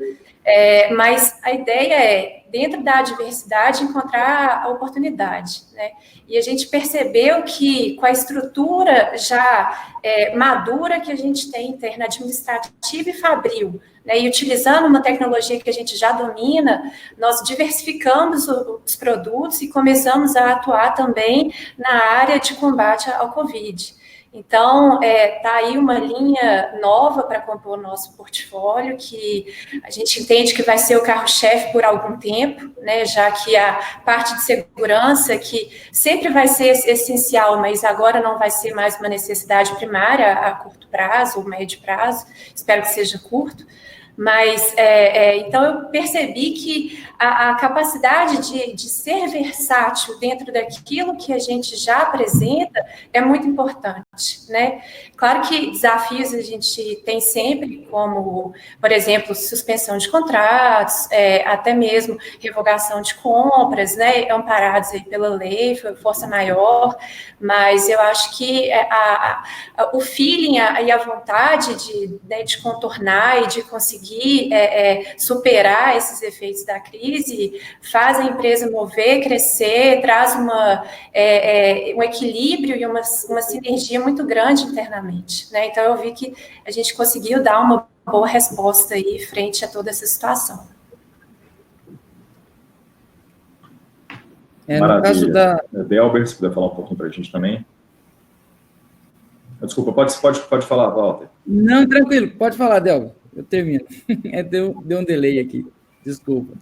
mas a ideia dentro da adversidade, encontrar a oportunidade, né? E a gente percebeu que, com a estrutura já madura que a gente tem interna, administrativa e fabril, né, e utilizando uma tecnologia que a gente já domina, nós diversificamos os produtos e começamos a atuar também na área de combate ao Covid. Então, está aí uma linha nova para compor o nosso portfólio, que a gente entende que vai ser o carro-chefe por algum tempo, né, já que a parte de segurança, que sempre vai ser essencial, mas agora não vai ser mais uma necessidade primária a curto prazo ou médio prazo, espero que seja curto. Mas, então, eu percebi que a capacidade de ser versátil dentro daquilo que a gente já apresenta é muito importante, né? Claro que desafios a gente tem sempre, como, por exemplo, suspensão de contratos, até mesmo revogação de compras, né? Amparados aí pela lei, força maior, mas eu acho que o feeling e a vontade de contornar e de conseguir superar esses efeitos da crise, faz a empresa mover, crescer, traz um equilíbrio e uma sinergia muito grande internamente, né? Então, eu vi que a gente conseguiu dar uma boa resposta aí frente a toda essa situação. Maravilha. No caso da Delber, se puder falar um pouquinho para a gente também. Desculpa, pode falar, Walter. Não, tranquilo, pode falar, Delber. Eu termino. Deu um delay aqui. Desculpa.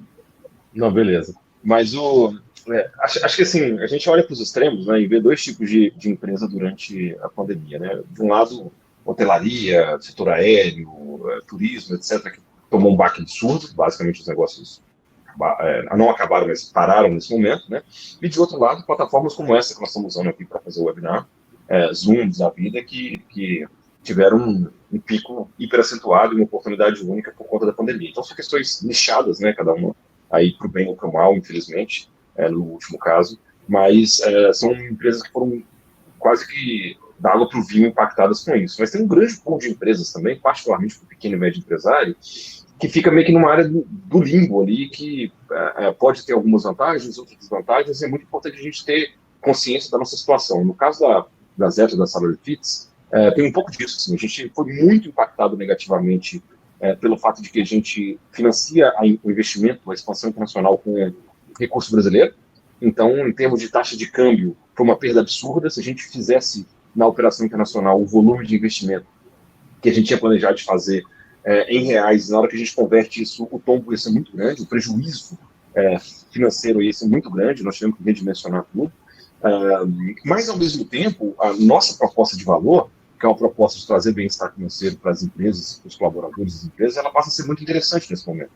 Não, beleza. Mas acho que assim, a gente olha para os extremos, né, e vê 2 tipos de empresa durante a pandemia, né? De um lado, hotelaria, setor aéreo, turismo, etc., que tomou um baque absurdo, basicamente os negócios não acabaram, mas pararam nesse momento, né? E de outro lado, plataformas como essa que nós estamos usando aqui para fazer o webinar, Zooms da vida, que tiveram um pico hiper acentuado e uma oportunidade única por conta da pandemia. Então são questões nichadas, né? Cada uma aí para o bem ou para o mal, infelizmente, no último caso, mas são empresas que foram quase que da água para o vinho impactadas com isso. Mas tem um grande pool de empresas também, particularmente para o pequeno e médio empresário, que fica meio que numa área do limbo ali, que pode ter algumas vantagens, outras desvantagens, e é muito importante a gente ter consciência da nossa situação. No caso da Zeta, da Salary Fits, tem um pouco disso. Assim, a gente foi muito impactado negativamente pelo fato de que a gente financia o investimento, a expansão internacional com recurso brasileiro. Então, em termos de taxa de câmbio, foi uma perda absurda. Se a gente fizesse na operação internacional o volume de investimento que a gente tinha planejado de fazer em reais, na hora que a gente converte isso, o tombo ia ser muito grande, o prejuízo financeiro ia ser muito grande, nós tivemos que redimensionar tudo. Mas, ao mesmo tempo, a nossa proposta de valor, que é uma proposta de trazer bem-estar financeiro para as empresas, para os colaboradores das empresas, ela passa a ser muito interessante nesse momento,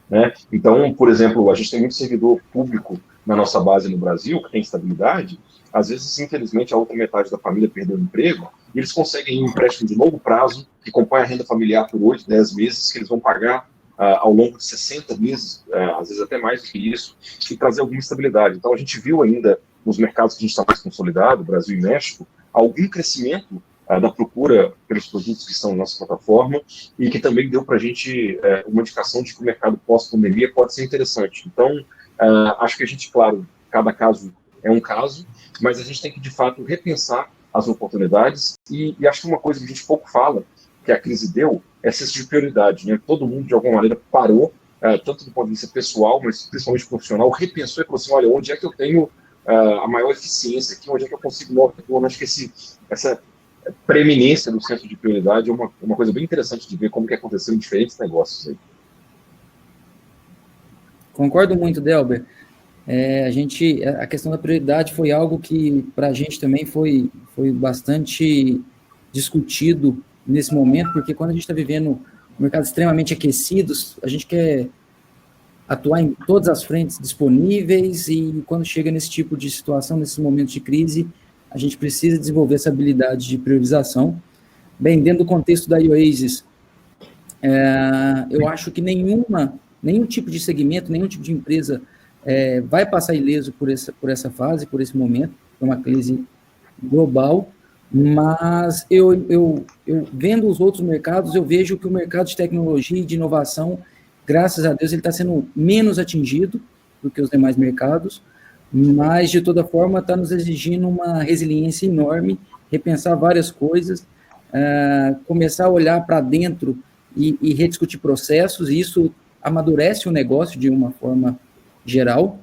né? Então, por exemplo, a gente tem muito servidor público na nossa base no Brasil, que tem estabilidade. Às vezes, infelizmente, a outra metade da família perdeu o emprego, e eles conseguem um empréstimo de longo prazo, que acompanha a renda familiar por 8, 10 meses, que eles vão pagar ao longo de 60 meses, às vezes até mais do que isso, e trazer alguma estabilidade. Então, a gente viu ainda, nos mercados que a gente está mais consolidado, Brasil e México, algum crescimento da procura pelos produtos que estão na nossa plataforma, e que também deu para a gente uma indicação de que o mercado pós-pandemia pode ser interessante. Então, acho que a gente, claro, cada caso é um caso, mas a gente tem que, de fato, repensar as oportunidades, e acho que uma coisa que a gente pouco fala, que a crise deu, é senso de prioridade, né? Todo mundo, de alguma maneira, parou, tanto do ponto de vista pessoal, mas principalmente profissional, repensou e falou assim, olha, onde é que eu tenho a maior eficiência aqui, onde é que eu consigo maior retorno? Acho que essa preeminência do senso de prioridade é uma coisa bem interessante de ver como que aconteceu em diferentes negócios aí. Concordo muito, Delber. A questão da prioridade foi algo que para a gente também foi bastante discutido nesse momento, porque quando a gente está vivendo um mercado extremamente aquecido, a gente quer atuar em todas as frentes disponíveis, e quando chega nesse tipo de situação, nesses momentos de crise, a gente precisa desenvolver essa habilidade de priorização. Bem, dentro do contexto da Oasis, eu acho que nenhum tipo de segmento, nenhum tipo de empresa vai passar ileso por essa fase, por esse momento, é uma crise global, mas eu vendo os outros mercados, eu vejo que o mercado de tecnologia e de inovação, graças a Deus, ele está sendo menos atingido do que os demais mercados, mas, de toda forma, está nos exigindo uma resiliência enorme, repensar várias coisas, começar a olhar para dentro e rediscutir processos, e isso amadurece o negócio de uma forma geral,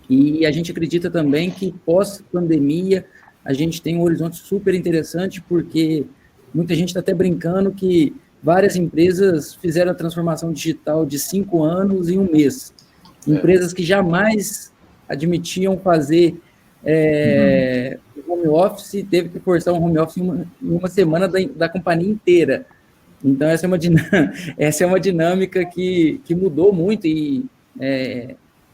e a gente acredita também que pós-pandemia a gente tem um horizonte super interessante, porque muita gente está até brincando que várias empresas fizeram a transformação digital de 5 anos em 1 mês. Empresas que jamais admitiam fazer home office, teve que forçar um home office em uma semana da companhia inteira. Então, essa é uma dinâmica que mudou muito, e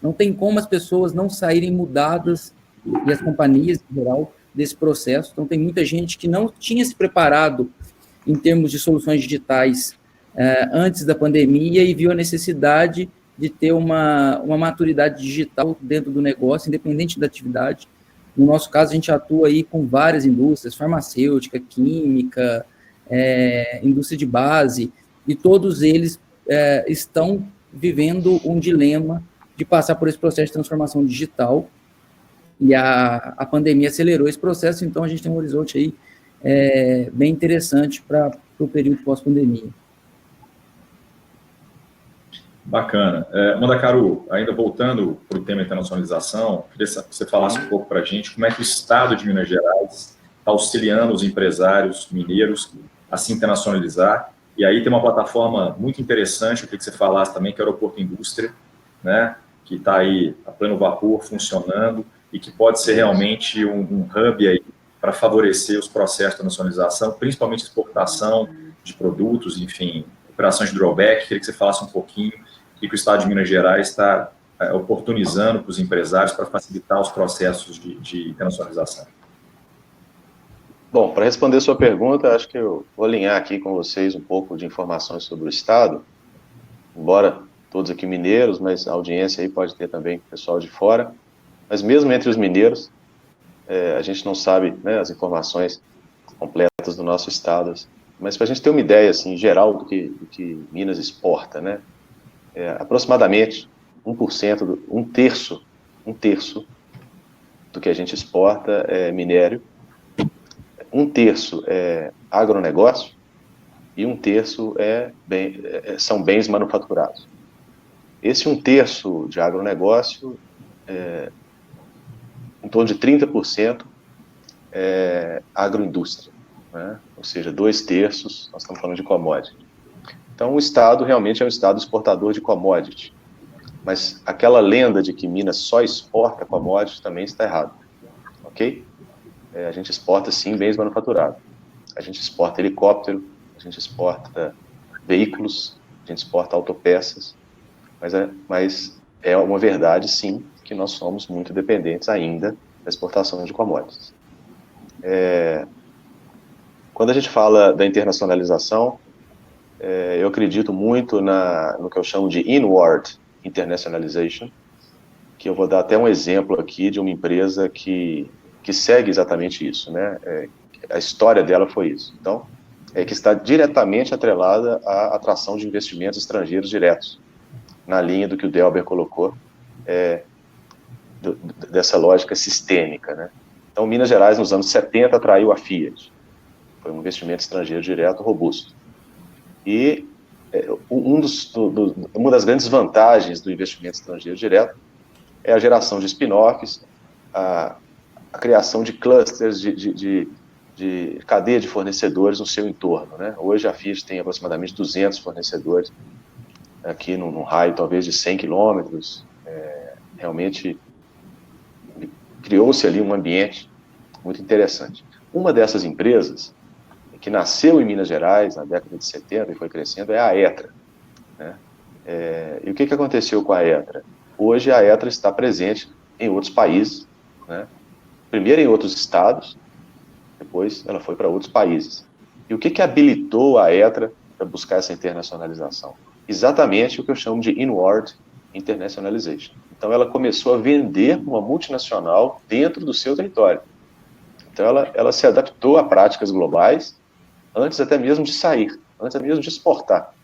não tem como as pessoas não saírem mudadas, e as companhias, em geral, desse processo. Então, tem muita gente que não tinha se preparado em termos de soluções digitais antes da pandemia, e viu a necessidade de ter uma maturidade digital dentro do negócio, independente da atividade. No nosso caso, a gente atua aí com várias indústrias, farmacêutica, química, indústria de base, e todos eles estão vivendo um dilema de passar por esse processo de transformação digital, e a pandemia acelerou esse processo. Então a gente tem um horizonte aí bem interessante para o período pós-pandemia. Bacana. Mandacaru, ainda voltando para o tema internacionalização, queria que você falasse um pouco para a gente como é que o Estado de Minas Gerais está auxiliando os empresários mineiros a se internacionalizar. E aí tem uma plataforma muito interessante, eu queria que você falasse também, que é o Aeroporto Indústria, né, que está aí a pleno vapor, funcionando, e que pode ser realmente um hub aí para favorecer os processos de internacionalização, principalmente exportação de produtos, enfim, operações de drawback. Queria que você falasse um pouquinho e que o Estado de Minas Gerais está oportunizando para os empresários para facilitar os processos de internacionalização? Bom, para responder a sua pergunta, acho que eu vou alinhar aqui com vocês um pouco de informações sobre o Estado, embora todos aqui mineiros, mas a audiência aí pode ter também pessoal de fora, mas mesmo entre os mineiros, a gente não sabe, né, as informações completas do nosso Estado, mas para a gente ter uma ideia, assim, geral do que Minas exporta, né, aproximadamente 1%, um terço do que a gente exporta é minério, 1/3 é agronegócio e 1/3 são bens manufaturados. Esse 1/3 de agronegócio, em torno de 30% é agroindústria, né? Ou seja, 2/3 nós estamos falando de commodity. Então o Estado realmente é um Estado exportador de commodity, mas aquela lenda de que Minas só exporta commodity também está errado, ok? A gente exporta, sim, bens manufaturados. A gente exporta helicóptero, a gente exporta veículos, a gente exporta autopeças, mas é uma verdade, sim, que nós somos muito dependentes ainda da exportação de commodities. Quando a gente fala da internacionalização, eu acredito muito no que eu chamo de inward internationalization, que eu vou dar até um exemplo aqui de uma empresa que segue exatamente isso, né? A história dela foi isso. Então, que está diretamente atrelada à atração de investimentos estrangeiros diretos, na linha do que o Delber colocou, dessa lógica sistêmica, né? Então, Minas Gerais, nos anos 70, atraiu a Fiat. Foi um investimento estrangeiro direto robusto. E uma das grandes vantagens do investimento estrangeiro direto é a geração de spin-offs, a criação de clusters de cadeia de fornecedores no seu entorno, né? Hoje a Fiat tem aproximadamente 200 fornecedores aqui num raio talvez de 100 quilômetros. Realmente criou-se ali um ambiente muito interessante. Uma dessas empresas que nasceu em Minas Gerais na década de 70 e foi crescendo é a Etra, né? E o que aconteceu com a Etra? Hoje a Etra está presente em outros países, né? Primeiro em outros estados, depois ela foi para outros países. E o que habilitou a Etra para buscar essa internacionalização? Exatamente o que eu chamo de inward internationalization. Então ela começou a vender uma multinacional dentro do seu território. Então ela se adaptou a práticas globais antes até mesmo de sair, antes até mesmo de exportar.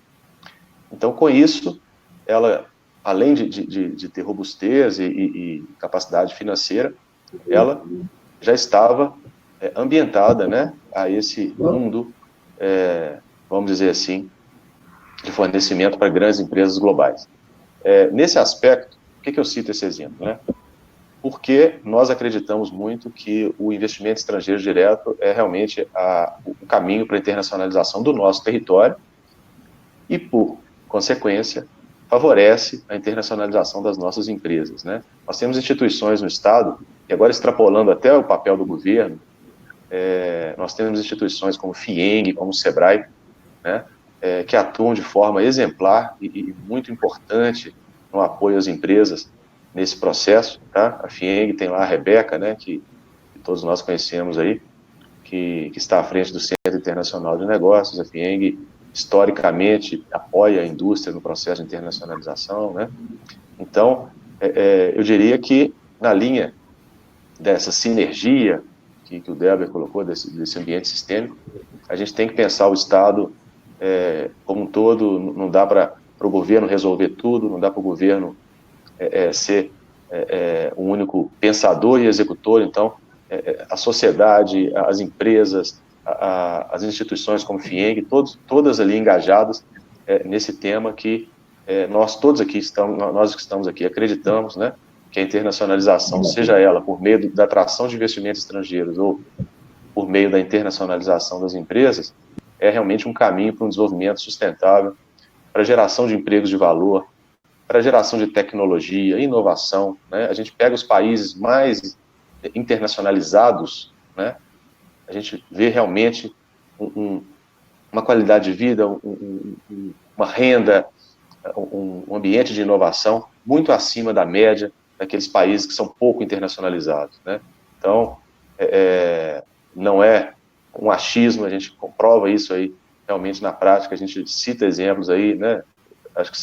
Então com isso, ela, além de ter robustez e capacidade financeira, ela já estava ambientada, né, a esse mundo, vamos dizer assim, de fornecimento para grandes empresas globais. Nesse aspecto, por que eu cito esse exemplo, né? Porque nós acreditamos muito que o investimento estrangeiro direto é realmente o caminho para a internacionalização do nosso território e, por consequência, favorece a internacionalização das nossas empresas, né? Nós temos instituições no Estado, e agora extrapolando até o papel do governo, nós temos instituições como o FIENG, como o SEBRAE, né, que atuam de forma exemplar e muito importante no apoio às empresas nesse processo, tá? A FIENG tem lá a Rebeca, né, que todos nós conhecemos aí, que está à frente do Centro Internacional de Negócios. A FIENG, historicamente, apoia a indústria no processo de internacionalização, né? Então, eu diria que, na linha dessa sinergia que o Delber colocou, desse ambiente sistêmico, a gente tem que pensar o Estado como um todo. Não dá para o governo resolver tudo, não dá para o governo ser o único pensador e executor. Então, a sociedade, as empresas, as instituições como o FIENG, todas ali engajadas nesse tema que nós todos aqui nós que estamos aqui acreditamos, né, que a internacionalização, seja ela por meio da atração de investimentos estrangeiros ou por meio da internacionalização das empresas, é realmente um caminho para um desenvolvimento sustentável, para a geração de empregos de valor, para a geração de tecnologia, inovação, né? A gente pega os países mais internacionalizados, né? A gente vê realmente uma qualidade de vida, uma renda, um ambiente de inovação muito acima da média daqueles países que são pouco internacionalizados, né? Então, não é um achismo, a gente comprova isso aí realmente na prática, a gente cita exemplos aí, né? Acho que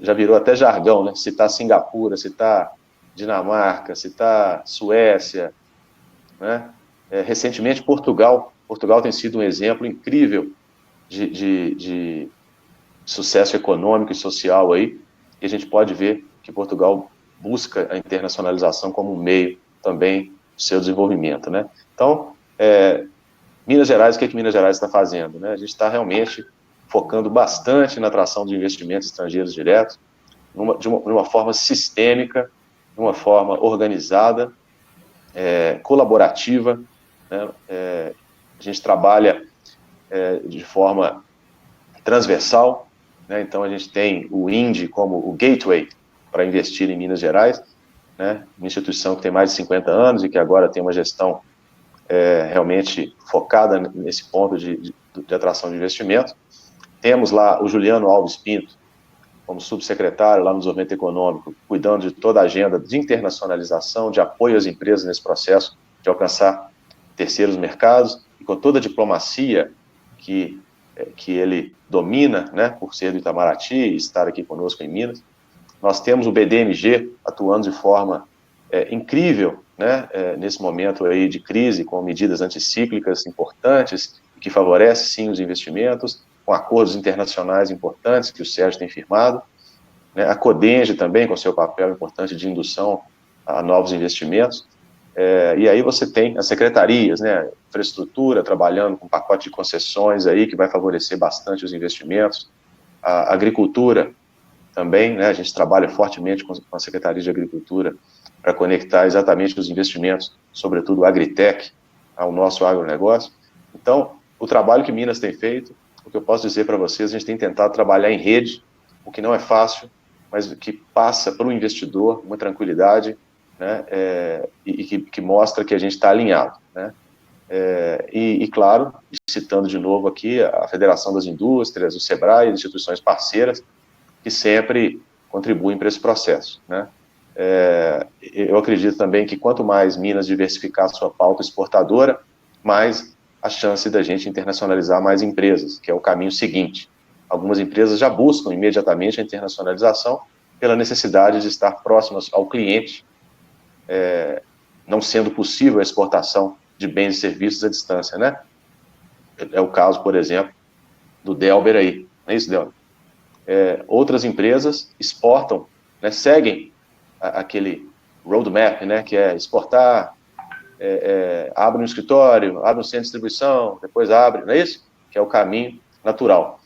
já virou até jargão, né? Citar Singapura, citar Dinamarca, citar Suécia, né? Recentemente, Portugal tem sido um exemplo incrível de sucesso econômico e social aí, e a gente pode ver que Portugal busca a internacionalização como um meio também do seu desenvolvimento, né? Então, Minas Gerais, o que Minas Gerais está fazendo, né? A gente está realmente focando bastante na atração de investimentos estrangeiros diretos, de uma forma sistêmica, de uma forma organizada, colaborativa, né? A gente trabalha de forma transversal, né? Então a gente tem o INDE como o gateway para investir em Minas Gerais, né? Uma instituição que tem mais de 50 anos e que agora tem uma gestão realmente focada nesse ponto de atração de investimento. Temos lá o Juliano Alves Pinto, como subsecretário lá no Desenvolvimento Econômico, cuidando de toda a agenda de internacionalização, de apoio às empresas nesse processo de alcançar terceiros mercados, e com toda a diplomacia que ele domina, né, por ser do Itamaraty e estar aqui conosco em Minas. Nós temos o BDMG atuando de forma incrível, né, nesse momento aí de crise, com medidas anticíclicas importantes, que favorecem, sim, os investimentos, com acordos internacionais importantes que o Sérgio tem firmado, né, a Codenge também, com seu papel importante de indução a novos investimentos, e aí você tem as secretarias, né, infraestrutura, trabalhando com pacote de concessões aí, que vai favorecer bastante os investimentos, a agricultura também, né, a gente trabalha fortemente com a Secretaria de Agricultura para conectar exatamente os investimentos, sobretudo o agritech, ao nosso agronegócio. Então, o trabalho que Minas tem feito, o que eu posso dizer para vocês, a gente tem tentado trabalhar em rede, o que não é fácil, mas que passa para o investidor uma tranquilidade, né, e que mostra que a gente está alinhado, né? E, claro, citando de novo aqui a Federação das Indústrias, o SEBRAE, instituições parceiras, que sempre contribuem para esse processo, né? Eu acredito também que quanto mais Minas diversificar a sua pauta exportadora, mais a chance da gente internacionalizar mais empresas, que é o caminho seguinte. Algumas empresas já buscam imediatamente a internacionalização pela necessidade de estar próximas ao cliente, não sendo possível a exportação de bens e serviços à distância, né? É o caso, por exemplo, do Delber aí, não é isso, Delber? Outras empresas exportam, né, seguem aquele roadmap, né, que é exportar, abre um escritório, abre um centro de distribuição, depois abre, não é isso? Que é o caminho natural.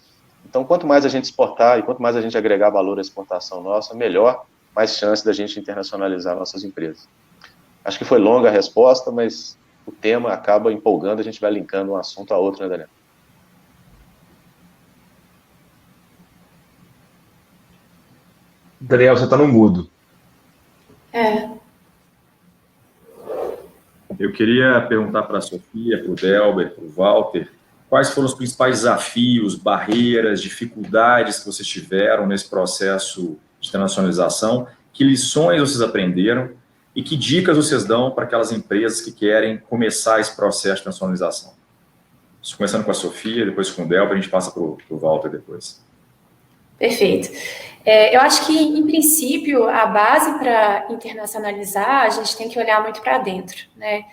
Então, quanto mais a gente exportar e quanto mais a gente agregar valor à exportação nossa, melhor, mais chance da gente internacionalizar nossas empresas. Acho que foi longa a resposta, mas o tema acaba empolgando, a gente vai linkando um assunto a outro, né, Daniel? Daniel, você está no mudo. Eu queria perguntar para a Sofia, para o Delber, para o Walter, quais foram os principais desafios, barreiras, dificuldades que vocês tiveram nesse processo de internacionalização, que lições vocês aprenderam e que dicas vocês dão para aquelas empresas que querem começar esse processo de internacionalização? Começando com a Sofia, depois com o Delber, a gente passa para o Walter depois. Perfeito. Eu acho que, em princípio, a base para internacionalizar, a gente tem que olhar muito para dentro, né?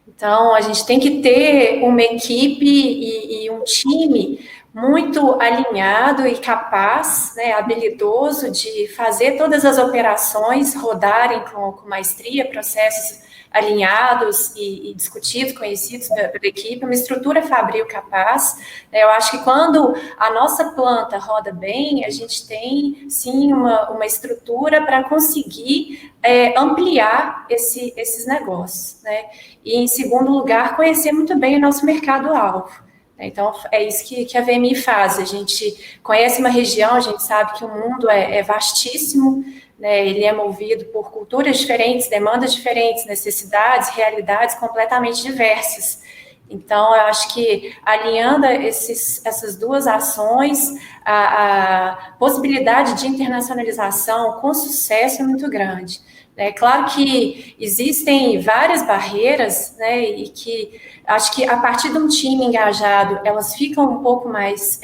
Então, a gente tem que ter uma equipe e um time muito alinhado e capaz, né, habilidoso de fazer todas as operações rodarem com maestria, processos alinhados e discutidos, conhecidos pela equipe, uma estrutura fabril capaz. Eu acho que quando a nossa planta roda bem, a gente tem, sim, uma estrutura para conseguir ampliar esses negócios, né? E, em segundo lugar, conhecer muito bem o nosso mercado-alvo. Então, é isso que a VMI faz. A gente conhece uma região, a gente sabe que o mundo é vastíssimo, né? Ele é movido por culturas diferentes, demandas diferentes, necessidades, realidades completamente diversas. Então, eu acho que alinhando essas duas ações, a possibilidade de internacionalização com sucesso é muito grande. É claro que existem várias barreiras, né, e que acho que a partir de um time engajado, elas ficam um pouco mais,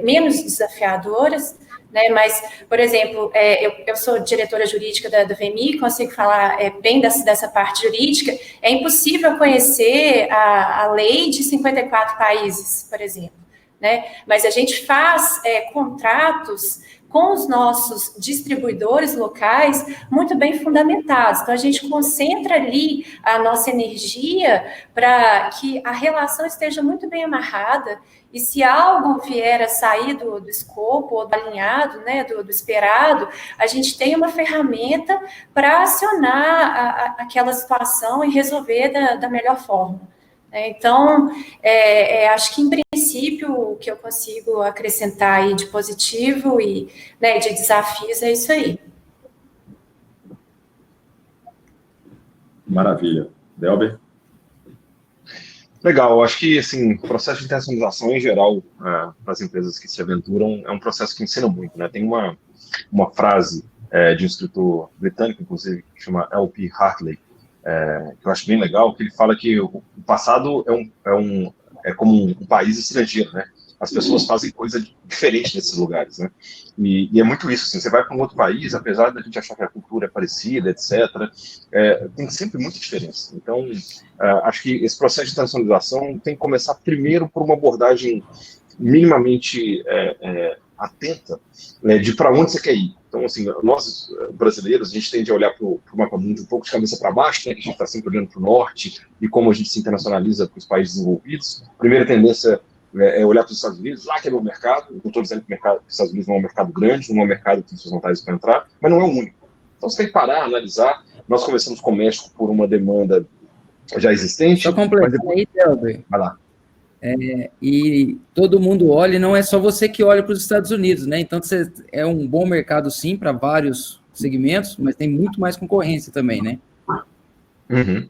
menos desafiadoras, né, mas, por exemplo, eu sou diretora jurídica da VMI, consigo falar bem dessa parte jurídica. É impossível conhecer a lei de 54 países, por exemplo, né, mas a gente faz contratos com os nossos distribuidores locais muito bem fundamentados. Então, a gente concentra ali a nossa energia para que a relação esteja muito bem amarrada, e se algo vier a sair do escopo ou do alinhado, né, do esperado, a gente tem uma ferramenta para acionar aquela situação e resolver da melhor forma. Então, acho que, em princípio, o que eu consigo acrescentar aí de positivo e, né, de desafios é isso aí. Maravilha. Delber? Legal, eu acho que, assim, o processo de internacionalização, em geral, para as empresas que se aventuram, é um processo que ensina muito, né? Tem uma frase de um escritor britânico, inclusive, que chama L.P. Hartley, que eu acho bem legal, que ele fala que o passado é como um país estrangeiro, né? As pessoas fazem coisa diferente nesses lugares, né? E é muito isso, assim, você vai para um outro país, apesar da gente achar que a cultura é parecida, etc., tem sempre muita diferença. Então, acho que esse processo de internacionalização tem que começar primeiro por uma abordagem minimamente atenta, né, de para onde você quer ir. Então, assim, nós brasileiros, a gente tende a olhar para o mapa mundo um pouco de cabeça para baixo, né, que a gente está sempre olhando para o norte e como a gente se internacionaliza para os países desenvolvidos. A primeira tendência é olhar para os Estados Unidos, lá que é meu mercado. Não estou dizendo que os Estados Unidos não é um mercado grande, não é um mercado que tem suas vantagens para entrar, mas não é o único. Então, você tem que parar, analisar. Nós começamos com o México por uma demanda já existente. Só completando aí, Delber. Vai lá. E todo mundo olha, e não é só você que olha para os Estados Unidos, né? Então, é um bom mercado, sim, para vários segmentos, mas tem muito mais concorrência também, né? Uhum.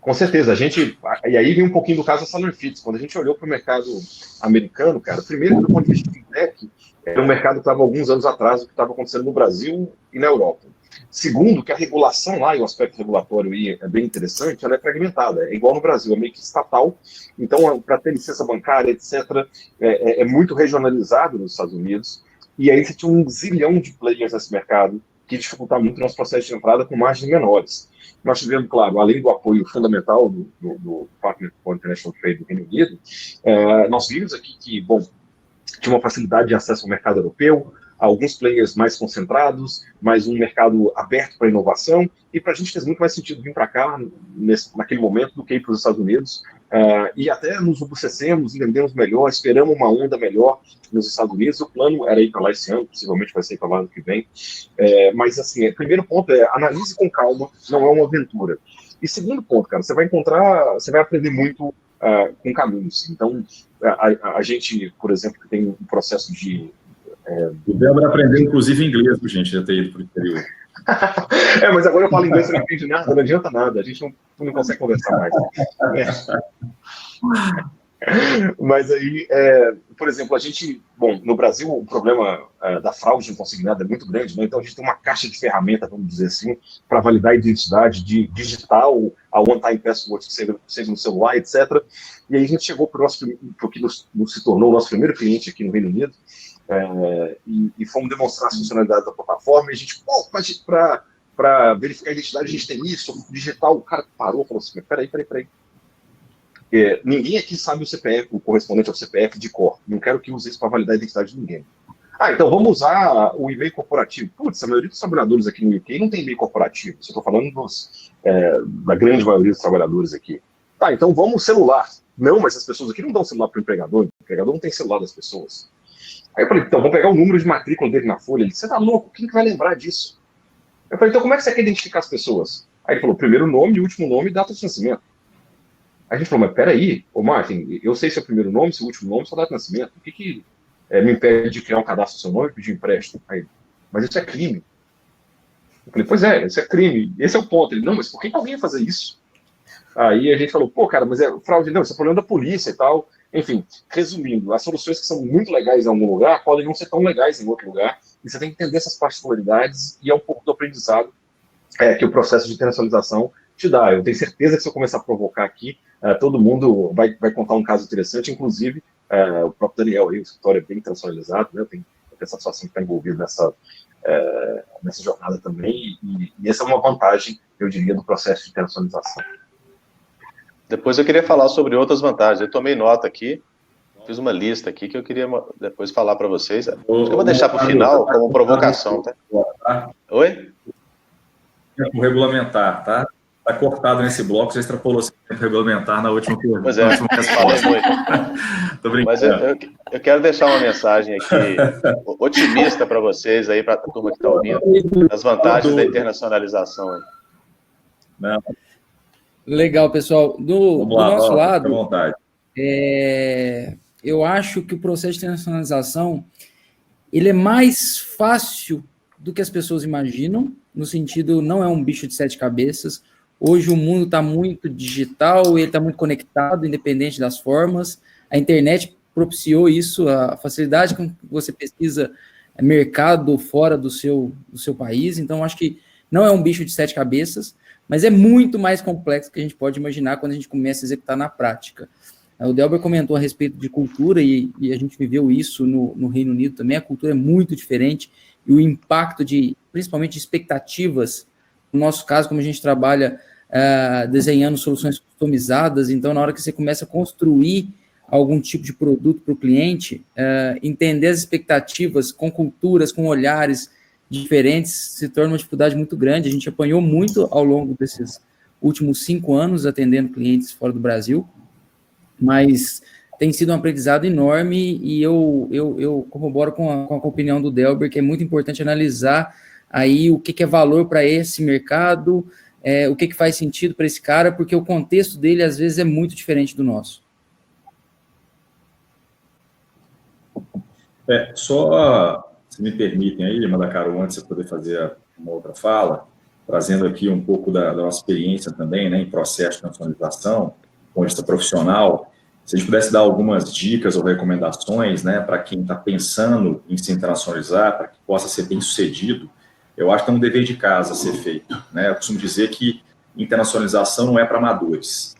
Com certeza, e aí vem um pouquinho do caso da Salonfits. Quando a gente olhou para o mercado americano, cara, primeiro, do ponto de vista de fintech, era um mercado que estava alguns anos atrás do que estava acontecendo no Brasil e na Europa. Segundo, que a regulação lá, e o aspecto regulatório aí é bem interessante, ela é fragmentada, é igual no Brasil, é meio que estatal. Então, para ter licença bancária, etc., é muito regionalizado nos Estados Unidos. E aí você tinha um zilhão de players nesse mercado, que dificultava muito o nosso processo de entrada com margens menores. Nós tivemos, claro, além do apoio fundamental do Department for International Trade do Reino Unido, nós vimos aqui que, bom, tinha uma facilidade de acesso ao mercado europeu, alguns players mais concentrados, mais um mercado aberto para inovação, e para a gente fez muito mais sentido vir para cá, naquele momento, do que ir para os Estados Unidos, e até nos robustecemos, entendemos melhor, esperamos uma onda melhor nos Estados Unidos. O plano era ir para lá esse ano, possivelmente vai ser para lá ano que vem, mas assim, o primeiro ponto é analise com calma, não é uma aventura. E segundo ponto, cara, você vai aprender muito com caminhos. Então, a gente, por exemplo, que tem um processo de... O Delber aprendeu, inclusive, inglês, gente, já ter ido para o exterior. Mas agora eu falo inglês, você não entende nada, não adianta nada, a gente não consegue conversar mais. Mas aí, por exemplo, a gente, bom, no Brasil o problema da fraude consignada é muito grande, né? Então a gente tem uma caixa de ferramenta, vamos dizer assim, para validar a identidade digital, a one-time password que seja no celular, etc. E aí a gente chegou para o que se tornou o nosso primeiro cliente aqui no Reino Unido, e fomos demonstrar as funcionalidades da plataforma, e a gente, para verificar a identidade, a gente tem isso, digital. O cara parou e falou assim, peraí. Ninguém aqui sabe o CPF, o correspondente ao CPF de cor. Não quero que use isso para validar a identidade de ninguém. Então vamos usar o e-mail corporativo. Putz, a maioria dos trabalhadores aqui no UK não tem e-mail corporativo. Eu estou falando da grande maioria dos trabalhadores aqui. Então vamos celular. Não, mas as pessoas aqui não dão celular para o empregador não tem celular das pessoas. Aí eu falei, então, vamos pegar o número de matrícula dele na folha. Ele disse, você tá louco? Quem que vai lembrar disso? Eu falei, então como é que você quer identificar as pessoas? Aí ele falou, primeiro nome, último nome e data de nascimento. Aí a gente falou, mas peraí, Martin, eu sei seu primeiro nome, seu último nome, sua data de nascimento. O que me impede de criar um cadastro do seu nome e pedir empréstimo? Aí, mas isso é crime. Eu falei, pois isso é crime. Esse é o ponto. Ele, não, mas por que alguém ia fazer isso? Aí a gente falou, pô, cara, mas é fraude, não, isso é problema da polícia e tal. Enfim, resumindo, as soluções que são muito legais em algum lugar podem não ser tão legais em outro lugar, e você tem que entender essas particularidades, e é um pouco do aprendizado que o processo de internacionalização te dá. Eu tenho certeza que se eu começar a provocar aqui, todo mundo vai contar um caso interessante, inclusive o próprio Daniel, aí, o escritório é bem internacionalizado, né? Eu tenho essa situação que está envolvida nessa jornada também, e essa é uma vantagem, eu diria, do processo de internacionalização. Depois eu queria falar sobre outras vantagens. Eu tomei nota aqui, fiz uma lista aqui que eu queria depois falar para vocês. Acho que eu vou deixar para o final como provocação, tá? Oi? Tempo regulamentar, tá? Está cortado nesse bloco, você extrapolou esse tempo regulamentar na última pergunta. Pois é, falei muito. Tô brincando. Mas eu quero deixar uma mensagem aqui otimista para vocês aí, para a turma que está ouvindo, as vantagens da internacionalização aí. Não. Legal, pessoal. Do nosso lado, fica à vontade. Eu acho que o processo de internacionalização ele é mais fácil do que as pessoas imaginam, no sentido, não é um bicho de 7 cabeças. Hoje o mundo está muito digital, ele está muito conectado, independente das formas. A internet propiciou isso, a facilidade com que você pesquisa mercado fora do seu país. Então, acho que não é um bicho de 7 cabeças, mas é muito mais complexo do que a gente pode imaginar quando a gente começa a executar na prática. O Delber comentou a respeito de cultura, e a gente viveu isso no Reino Unido também. A cultura é muito diferente, e o impacto principalmente de expectativas, no nosso caso, como a gente trabalha desenhando soluções customizadas, então na hora que você começa a construir algum tipo de produto para o cliente, entender as expectativas com culturas, com olhares diferentes, se torna uma dificuldade muito grande. A gente apanhou muito ao longo desses últimos 5 anos atendendo clientes fora do Brasil, mas tem sido um aprendizado enorme, e eu corroboro com a opinião do Delber, que é muito importante analisar aí o que é valor para esse mercado, o que faz sentido para esse cara, porque o contexto dele, às vezes, é muito diferente do nosso. Só, se me permitem aí, Mandacaru, antes de poder fazer uma outra fala, trazendo aqui um pouco da nossa experiência também, né, em processo de nacionalização, com vista profissional, se a gente pudesse dar algumas dicas ou recomendações, né, para quem está pensando em se internacionalizar, para que possa ser bem sucedido, eu acho que é um dever de casa a ser feito, né? Eu costumo dizer que internacionalização não é para amadores.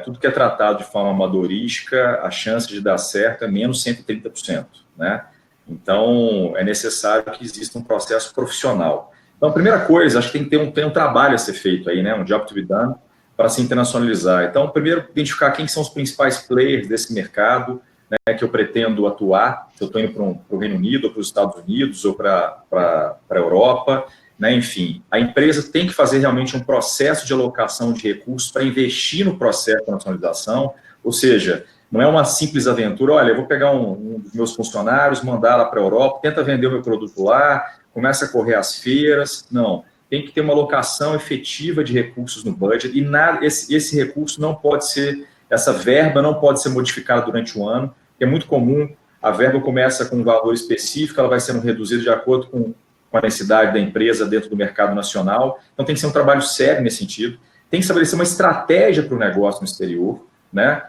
Tudo que é tratado de forma amadorística, a chance de dar certo é menos 130%, né? Então, é necessário que exista um processo profissional. Então, a primeira coisa, acho que tem que ter um trabalho a ser feito aí, né? Um job to be done, para se internacionalizar. Então, primeiro, identificar quem são os principais players desse mercado, né, que eu pretendo atuar, se eu estou indo para o Reino Unido, ou para os Estados Unidos, ou para a Europa, né, enfim. A empresa tem que fazer realmente um processo de alocação de recursos para investir no processo de nacionalização, ou seja, não é uma simples aventura, olha, eu vou pegar um dos meus funcionários, mandar lá para a Europa, tenta vender o meu produto lá, começa a correr as feiras, não. Tem que ter uma alocação efetiva de recursos no budget, e esse recurso não pode ser, essa verba não pode ser modificada durante o ano, que é muito comum, a verba começa com um valor específico, ela vai sendo reduzida de acordo com a necessidade da empresa dentro do mercado nacional, então tem que ser um trabalho sério nesse sentido, tem que estabelecer uma estratégia para o negócio no exterior, né,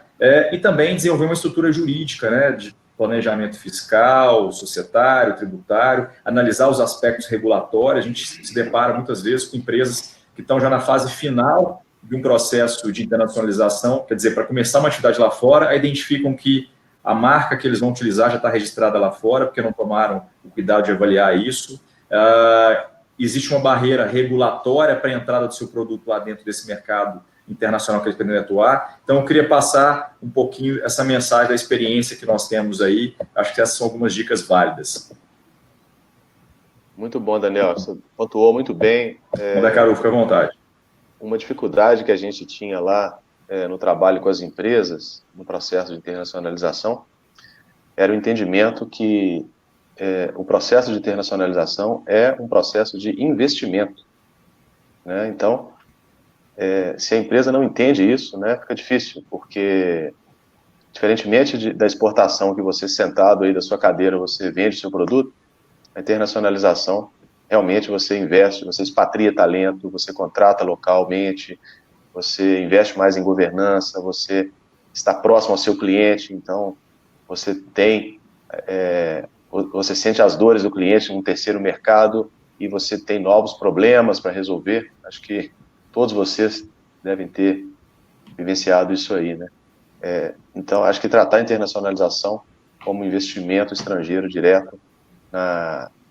e também desenvolver uma estrutura jurídica, né, de planejamento fiscal, societário, tributário, analisar os aspectos regulatórios. A gente se depara muitas vezes com empresas que estão já na fase final de um processo de internacionalização, quer dizer, para começar uma atividade lá fora, identificam que a marca que eles vão utilizar já está registrada lá fora, porque não tomaram o cuidado de avaliar isso. Existe uma barreira regulatória para a entrada do seu produto lá dentro desse mercado internacional que eles pretendem atuar. Então, eu queria passar um pouquinho essa mensagem da experiência que nós temos aí. Acho que essas são algumas dicas válidas. Muito bom, Daniel. Você pontuou muito bem. Mandacaru, fica à vontade. Uma dificuldade que a gente tinha lá no trabalho com as empresas, no processo de internacionalização, era o entendimento que o processo de internacionalização é um processo de investimento, né? Então, se a empresa não entende isso, né, fica difícil, porque, diferentemente da exportação, que você sentado aí da sua cadeira, você vende seu produto, a internacionalização, realmente você investe, você expatria talento, você contrata localmente, você investe mais em governança, você está próximo ao seu cliente, então você você sente as dores do cliente num terceiro mercado e você tem novos problemas para resolver. Acho que todos vocês devem ter vivenciado isso aí, né? Então, acho que tratar a internacionalização como investimento estrangeiro direto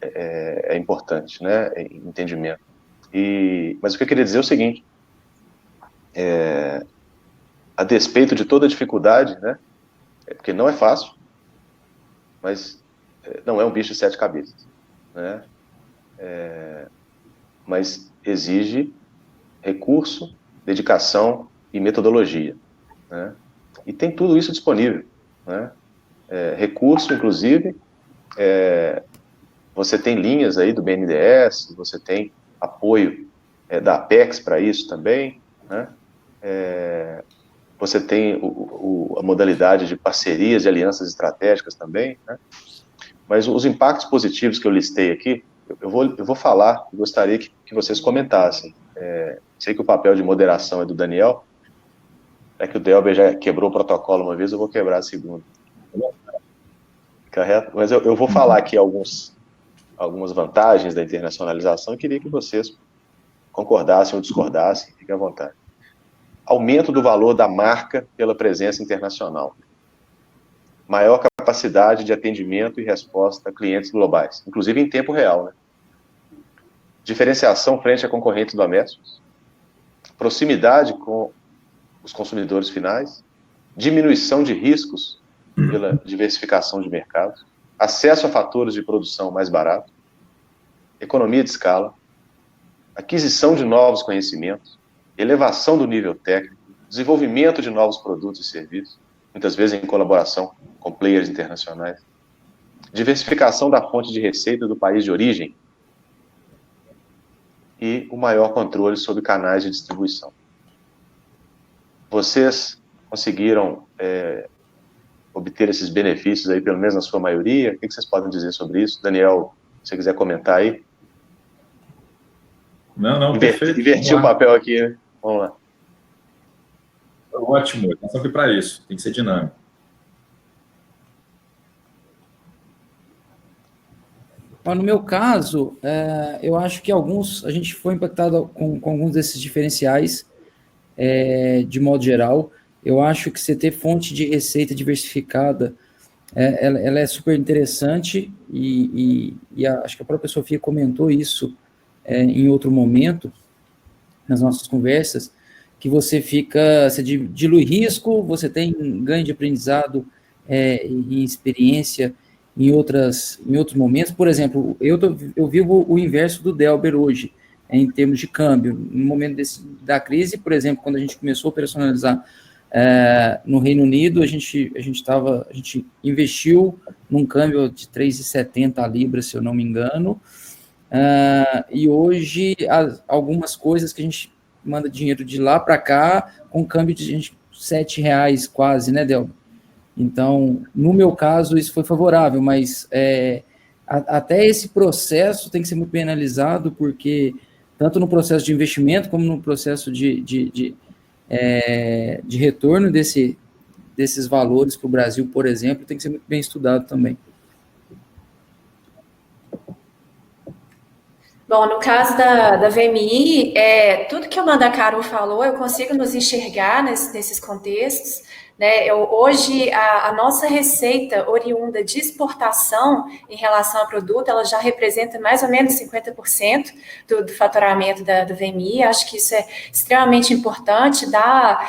é importante, né? Entendimento. Mas o que eu queria dizer é o seguinte, a despeito de toda a dificuldade, né? Porque não é fácil, mas não é um bicho de 7 cabeças, né? Mas exige recurso, dedicação e metodologia, né? E tem tudo isso disponível, né? Recurso, inclusive, você tem linhas aí do BNDES, você tem apoio da Apex para isso também, né? Você tem a modalidade de parcerias e alianças estratégicas também, né? Mas os impactos positivos que eu listei aqui, eu vou falar, gostaria que vocês comentassem. Sei que o papel de moderação é do Daniel, que o Delber já quebrou o protocolo uma vez, eu vou quebrar a segunda. Correto? Mas eu vou falar aqui algumas vantagens da internacionalização e queria que vocês concordassem ou discordassem, fiquem à vontade. Aumento do valor da marca pela presença internacional. Maior capacidade de atendimento e resposta a clientes globais, inclusive em tempo real, né? Diferenciação frente a concorrentes domésticos. Proximidade com os consumidores finais. Diminuição de riscos pela diversificação de mercados. Acesso a fatores de produção mais baratos. Economia de escala. Aquisição de novos conhecimentos. Elevação do nível técnico, desenvolvimento de novos produtos e serviços, muitas vezes em colaboração com players internacionais, diversificação da fonte de receita do país de origem e o maior controle sobre canais de distribuição. Vocês conseguiram obter esses benefícios aí, pelo menos na sua maioria? O que vocês podem dizer sobre isso? Daniel, se você quiser comentar aí. Não, perfeito. Inverti o papel aqui, né? Vamos lá. Ótimo, estamos aqui para isso, tem que ser dinâmico. No meu caso, eu acho que a gente foi impactado com alguns desses diferenciais, de modo geral. Eu acho que você ter fonte de receita diversificada, ela é super interessante e acho que a própria Sofia comentou isso em outro momento, nas nossas conversas, que você dilui risco, você tem ganho de aprendizado e experiência em outros momentos. Por exemplo, eu vivo o inverso do Delber hoje, em termos de câmbio. No momento da crise, por exemplo, quando a gente começou a operacionalizar no Reino Unido, a gente investiu num câmbio de 3,70 libras, se eu não me engano, e hoje algumas coisas que a gente manda dinheiro de lá para cá com câmbio de R$7 quase, né, Delber? Então, no meu caso, isso foi favorável, mas até esse processo tem que ser muito bem analisado, porque tanto no processo de investimento como no processo de retorno desses valores para o Brasil, por exemplo, tem que ser muito bem estudado também. Bom, no caso da VMI, tudo que o Mandacaru falou, eu consigo nos enxergar nesses contextos, né? Hoje, a nossa receita oriunda de exportação em relação ao produto, ela já representa mais ou menos 50% do faturamento da VMI. Acho que isso é extremamente importante, dá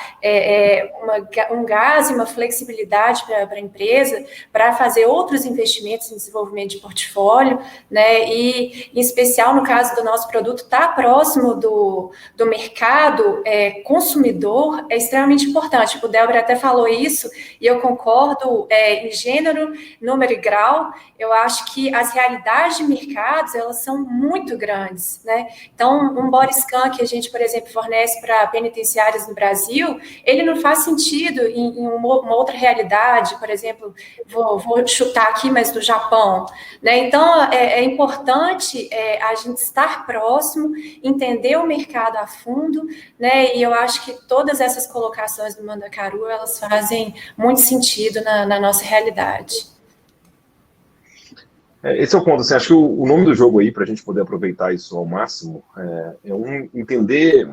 um gás e uma flexibilidade para a empresa para fazer outros investimentos em desenvolvimento de portfólio, né? E, em especial, no caso do nosso produto, estar próximo do mercado consumidor é extremamente importante. O Delber até falou falou isso, e eu concordo em gênero, número e grau. Eu acho que as realidades de mercados, elas são muito grandes, né? Então, um body scan que a gente, por exemplo, fornece para penitenciárias no Brasil, ele não faz sentido em uma outra realidade, por exemplo, vou chutar aqui, mas do Japão, né? Então, é importante a gente estar próximo, entender o mercado a fundo, né? E eu acho que todas essas colocações do Mandacaru, elas fazem muito sentido na nossa realidade. Esse é o ponto. Assim, acho que o nome do jogo aí, para a gente poder aproveitar isso ao máximo, entender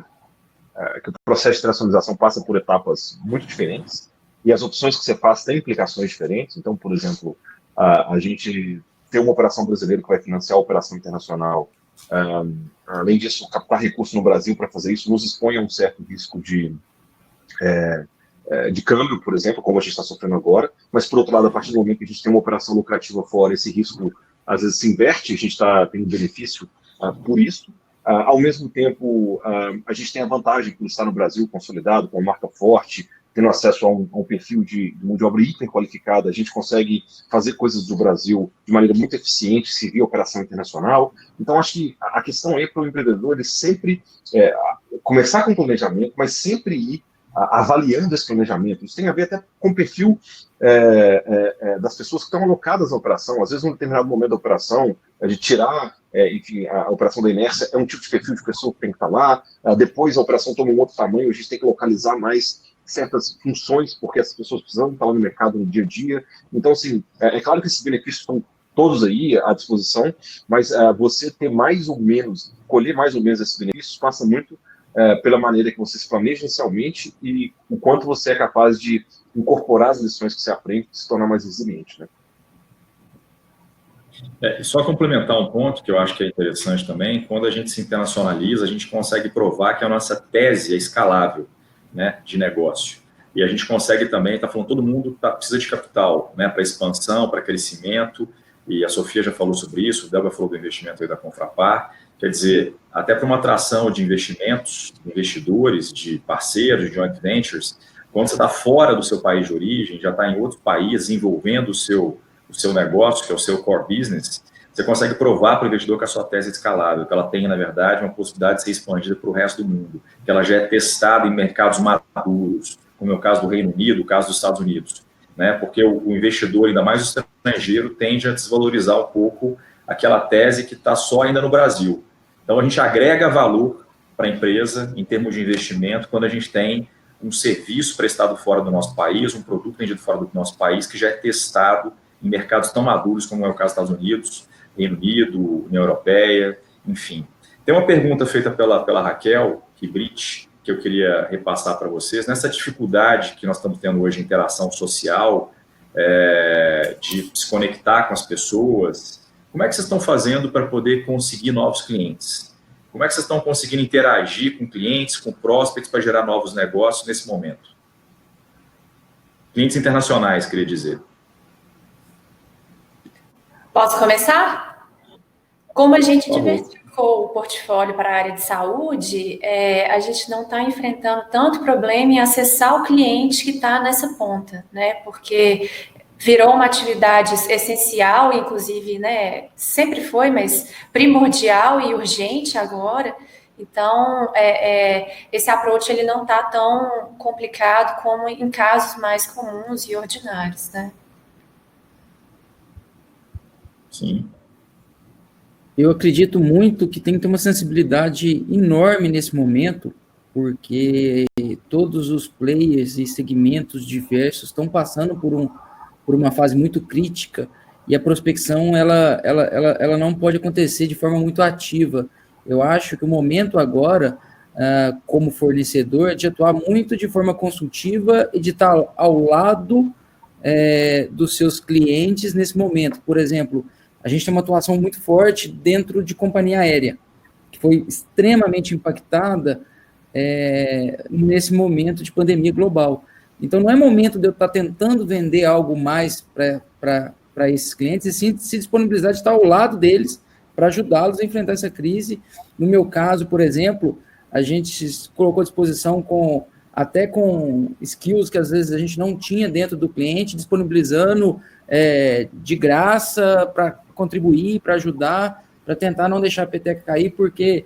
que o processo de internacionalização passa por etapas muito diferentes e as opções que você faz têm implicações diferentes. Então, por exemplo, a gente ter uma operação brasileira que vai financiar a operação internacional, além disso, captar recursos no Brasil para fazer isso nos expõe a um certo risco de câmbio, por exemplo, como a gente está sofrendo agora, mas, por outro lado, a partir do momento que a gente tem uma operação lucrativa fora, esse risco, às vezes, se inverte, a gente está tendo benefício por isso. Ao mesmo tempo, a gente tem a vantagem por estar no Brasil consolidado, com uma marca forte, tendo acesso a um perfil de mão de obra hiper qualificada, a gente consegue fazer coisas do Brasil de maneira muito eficiente, servir a operação internacional. Então, acho que a questão é para o empreendedor, ele sempre começar com planejamento, mas sempre ir avaliando esse planejamento. Isso tem a ver até com o perfil das pessoas que estão alocadas na operação. Às vezes, num determinado momento da operação, de tirar, enfim, a operação da inércia é um tipo de perfil de pessoa que tem que estar lá. Depois, a operação toma um outro tamanho, a gente tem que localizar mais certas funções, porque essas pessoas precisam estar lá no mercado no dia a dia. Então, assim, é claro que esses benefícios estão todos aí à disposição, mas você ter mais ou menos, colher mais ou menos esses benefícios passa muito pela maneira que você se planeja inicialmente e o quanto você é capaz de incorporar as lições que você aprende e se tornar mais resiliente, né? Só complementar um ponto que eu acho que é interessante também, quando a gente se internacionaliza, a gente consegue provar que a nossa tese é escalável, né, de negócio. E a gente consegue também, está falando, todo mundo precisa de capital, né, para expansão, para crescimento, e a Sofia já falou sobre isso, o Delba falou do investimento aí da Confrapar, quer dizer, até para uma atração de investimentos, investidores, de parceiros, de joint ventures, quando você está fora do seu país de origem, já está em outro país, envolvendo o seu negócio, que é o seu core business, você consegue provar para o investidor que a sua tese é escalável, que ela tem, na verdade, uma possibilidade de ser expandida para o resto do mundo, que ela já é testada em mercados maduros, como é o caso do Reino Unido, o caso dos Estados Unidos, né? Porque o investidor, ainda mais o estrangeiro, tende a desvalorizar um pouco aquela tese que está só ainda no Brasil. Então, a gente agrega valor para a empresa em termos de investimento quando a gente tem um serviço prestado fora do nosso país, um produto vendido fora do nosso país que já é testado em mercados tão maduros como é o caso dos Estados Unidos, Reino Unido, União Europeia, enfim. Tem uma pergunta feita pela Raquel Kibrit, que eu queria repassar para vocês. Nessa dificuldade que nós estamos tendo hoje em interação social, de se conectar com as pessoas, como é que vocês estão fazendo para poder conseguir novos clientes? Como é que vocês estão conseguindo interagir com clientes, com prospects, para gerar novos negócios nesse momento? Clientes internacionais, queria dizer. Posso começar? Como a gente diversificou o portfólio para a área de saúde, a gente não está enfrentando tanto problema em acessar o cliente que está nessa ponta, né? Porque virou uma atividade essencial, inclusive, né? Sempre foi, mas primordial e urgente agora. Então, esse approach ele não está tão complicado como em casos mais comuns e ordinários, né? Sim. Eu acredito muito que tem que ter uma sensibilidade enorme nesse momento, porque todos os players e segmentos diversos estão passando por uma fase muito crítica e a prospecção ela não pode acontecer de forma muito ativa. Eu acho que o momento agora, como fornecedor, é de atuar muito de forma consultiva e de estar ao lado dos seus clientes nesse momento. Por exemplo, a gente tem uma atuação muito forte dentro de companhia aérea, que foi extremamente impactada nesse momento de pandemia global. Então, não é momento de eu estar tentando vender algo mais para esses clientes, e sim se disponibilizar de estar ao lado deles para ajudá-los a enfrentar essa crise. No meu caso, por exemplo, a gente se colocou à disposição com até com skills que às vezes a gente não tinha dentro do cliente, disponibilizando de graça para contribuir, para ajudar, para tentar não deixar a peteca cair, porque,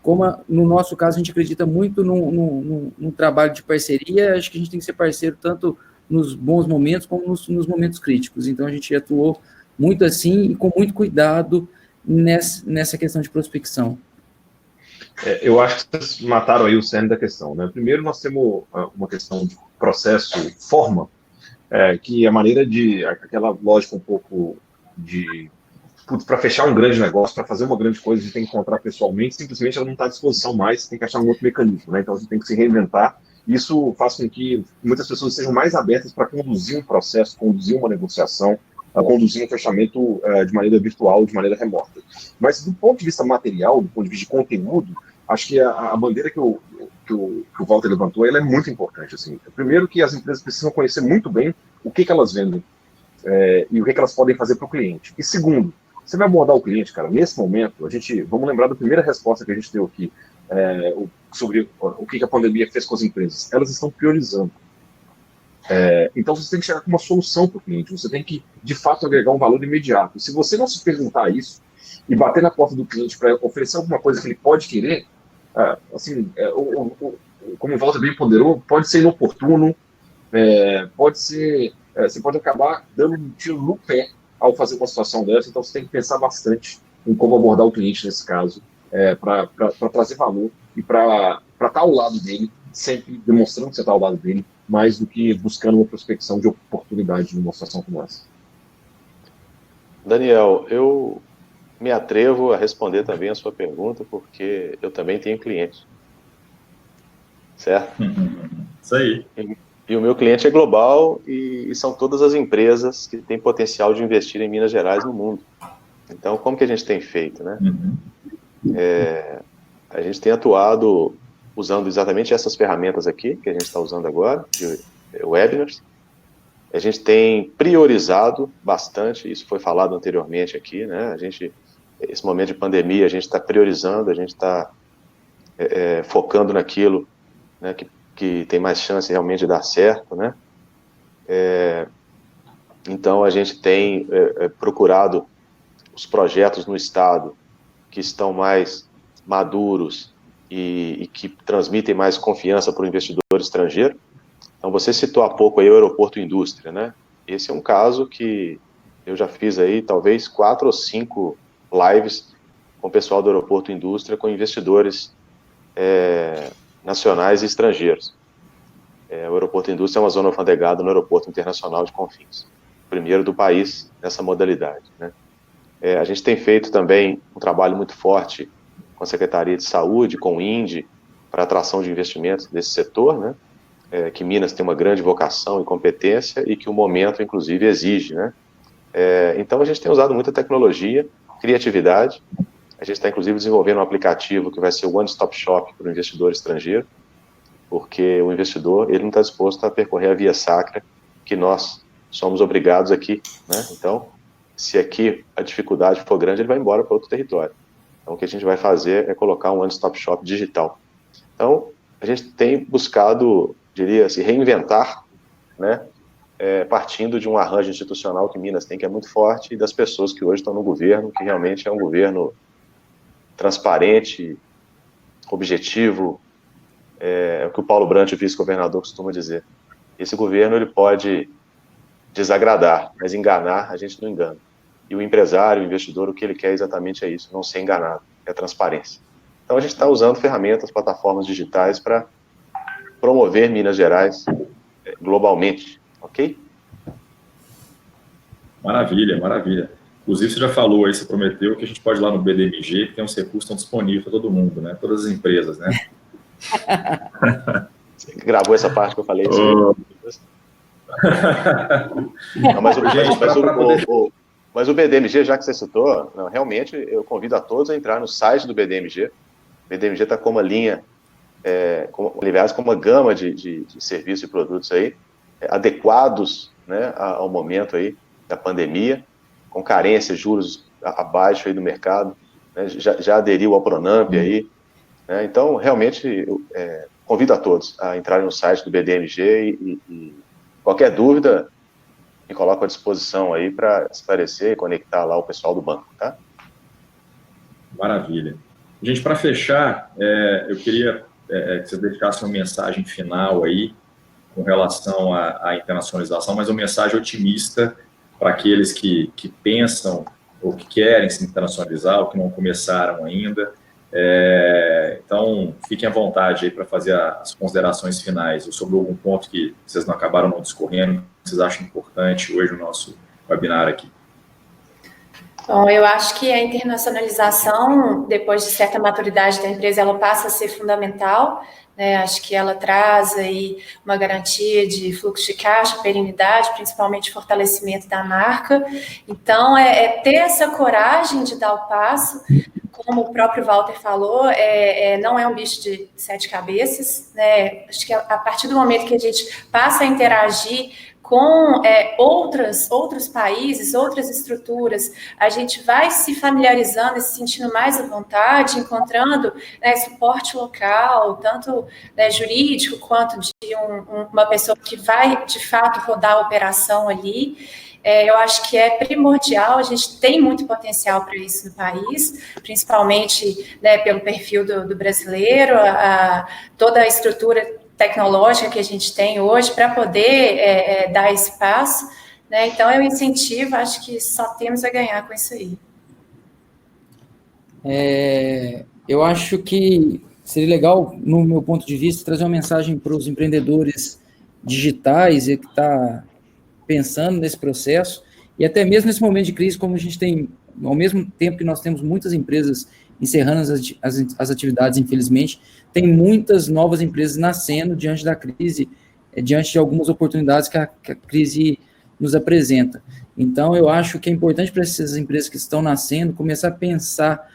como no nosso caso a gente acredita muito num trabalho de parceria, acho que a gente tem que ser parceiro tanto nos bons momentos como nos momentos críticos. Então, a gente atuou muito assim e com muito cuidado nessa questão de prospecção. Eu acho que vocês mataram aí o cerne da questão, né? Primeiro, nós temos uma questão de processo, forma, que a maneira de, aquela lógica um pouco de, para fechar um grande negócio, para fazer uma grande coisa, a gente tem que encontrar pessoalmente, simplesmente ela não está à disposição mais, tem que achar um outro mecanismo, né? Então, a gente tem que se reinventar. Isso faz com que muitas pessoas sejam mais abertas para conduzir um processo, conduzir uma negociação, conduzir um fechamento de maneira virtual, de maneira remota. Mas do ponto de vista material, do ponto de vista de conteúdo, acho que a bandeira que o Walter levantou, ela é muito importante. Assim. Primeiro que as empresas precisam conhecer muito bem o que elas vendem e o que elas podem fazer para o cliente. E segundo, você vai abordar o cliente, cara, nesse momento, vamos lembrar da primeira resposta que a gente deu aqui, sobre o que a pandemia fez com as empresas. Elas estão priorizando. Então você tem que chegar com uma solução para o cliente, você tem que, de fato, agregar um valor imediato. Se você não se perguntar isso e bater na porta do cliente para oferecer alguma coisa que ele pode querer, assim, como o Walter bem ponderou, pode ser inoportuno, pode ser, você pode acabar dando um tiro no pé ao fazer uma situação dessa, então você tem que pensar bastante em como abordar o cliente nesse caso, para trazer valor e para estar ao lado dele, sempre demonstrando que você está ao lado dele, mais do que buscando uma prospecção de oportunidade numa situação como essa. Daniel, eu me atrevo a responder também a sua pergunta, porque eu também tenho cliente. Certo? Isso aí. E o meu cliente é global e são todas as empresas que têm potencial de investir em Minas Gerais no mundo. Então, como que a gente tem feito, né? A gente tem atuado usando exatamente essas ferramentas aqui, que a gente está usando agora, de webinars. A gente tem priorizado bastante, isso foi falado anteriormente aqui, né? Esse momento de pandemia, a gente está priorizando, a gente está focando naquilo, né, que tem mais chance realmente de dar certo, né? Então, a gente tem procurado os projetos no estado que estão mais maduros e que transmitem mais confiança para o investidor estrangeiro. Então, você citou há pouco aí o Aeroporto Indústria, né? Esse é um caso que eu já fiz aí, talvez 4 ou 5 lives com o pessoal do Aeroporto Indústria, com investidores nacionais e estrangeiros. O Aeroporto Indústria é uma zona alfandegada no Aeroporto Internacional de Confins, primeiro do país nessa modalidade, né? A gente tem feito também um trabalho muito forte com a Secretaria de Saúde, com o INDE, para atração de investimentos desse setor, né? Que Minas tem uma grande vocação e competência e que o momento, inclusive, exige, né? Então, a gente tem usado muita tecnologia, criatividade. A gente está, inclusive, desenvolvendo um aplicativo que vai ser o One Stop Shop para o investidor estrangeiro, porque o investidor ele não está disposto a percorrer a via sacra que nós somos obrigados aqui, né? Então, se aqui a dificuldade for grande, ele vai embora para outro território. Então, o que a gente vai fazer é colocar um One Stop Shop digital. Então, a gente tem buscado, diria, se reinventar, né? Partindo de um arranjo institucional que Minas tem, que é muito forte, e das pessoas que hoje estão no governo, que realmente é um governo transparente, objetivo, o que o Paulo Brandt, o vice-governador, costuma dizer. Esse governo ele pode desagradar, mas enganar a gente não engana. E o empresário, o investidor, o que ele quer exatamente é isso, não ser enganado, é transparência. Então a gente está usando ferramentas, plataformas digitais para promover Minas Gerais globalmente, ok? Maravilha, maravilha. Inclusive, você já falou aí, você prometeu que a gente pode ir lá no BDMG, que tem uns recursos que estão disponíveis para todo mundo, né? Todas as empresas, né? Você gravou essa parte que eu falei? Não, mas o BDMG, já que você citou, não, realmente eu convido a todos a entrar no site do BDMG. O BDMG está com uma linha, aliás, com uma gama de serviços e produtos aí, adequados, né, ao momento aí da pandemia, com carência, juros abaixo aí do mercado, né, já aderiu ao Pronamp aí, né, então realmente convido a todos a entrarem no site do BDMG e qualquer dúvida, me coloco à disposição aí para esclarecer e conectar lá o pessoal do banco, tá? Maravilha. Gente, para fechar, eu queria que você deixasse uma mensagem final aí com relação à internacionalização, mas uma mensagem otimista para aqueles que pensam ou que querem se internacionalizar ou que não começaram ainda. Então, fiquem à vontade aí para fazer as considerações finais ou sobre algum ponto que vocês não acabaram não discorrendo, que vocês acham importante hoje no nosso webinar aqui. Bom, eu acho que a internacionalização, depois de certa maturidade da empresa, ela passa a ser fundamental, né? Acho que ela traz aí uma garantia de fluxo de caixa, perenidade, principalmente fortalecimento da marca. Então, ter essa coragem de dar o passo, como o próprio Walter falou, não é um bicho de 7 cabeças, né? Acho que a partir do momento que a gente passa a interagir com outros países, outras estruturas, a gente vai se familiarizando e se sentindo mais à vontade, encontrando, né, suporte local, tanto, né, jurídico, quanto de uma pessoa que vai, de fato, rodar a operação ali. Eu acho que é primordial, a gente tem muito potencial para isso no país, principalmente, né, pelo perfil do brasileiro, toda a estrutura tecnológica que a gente tem hoje para poder dar esse passo, né? Então, eu incentivo, acho que só temos a ganhar com isso aí. Eu acho que seria legal, no meu ponto de vista, trazer uma mensagem para os empreendedores digitais e que está pensando nesse processo, e até mesmo nesse momento de crise, como a gente tem, ao mesmo tempo que nós temos muitas empresas encerrando as atividades, infelizmente, tem muitas novas empresas nascendo diante da crise, diante de algumas oportunidades que a crise nos apresenta. Então, eu acho que é importante para essas empresas que estão nascendo começar a pensar,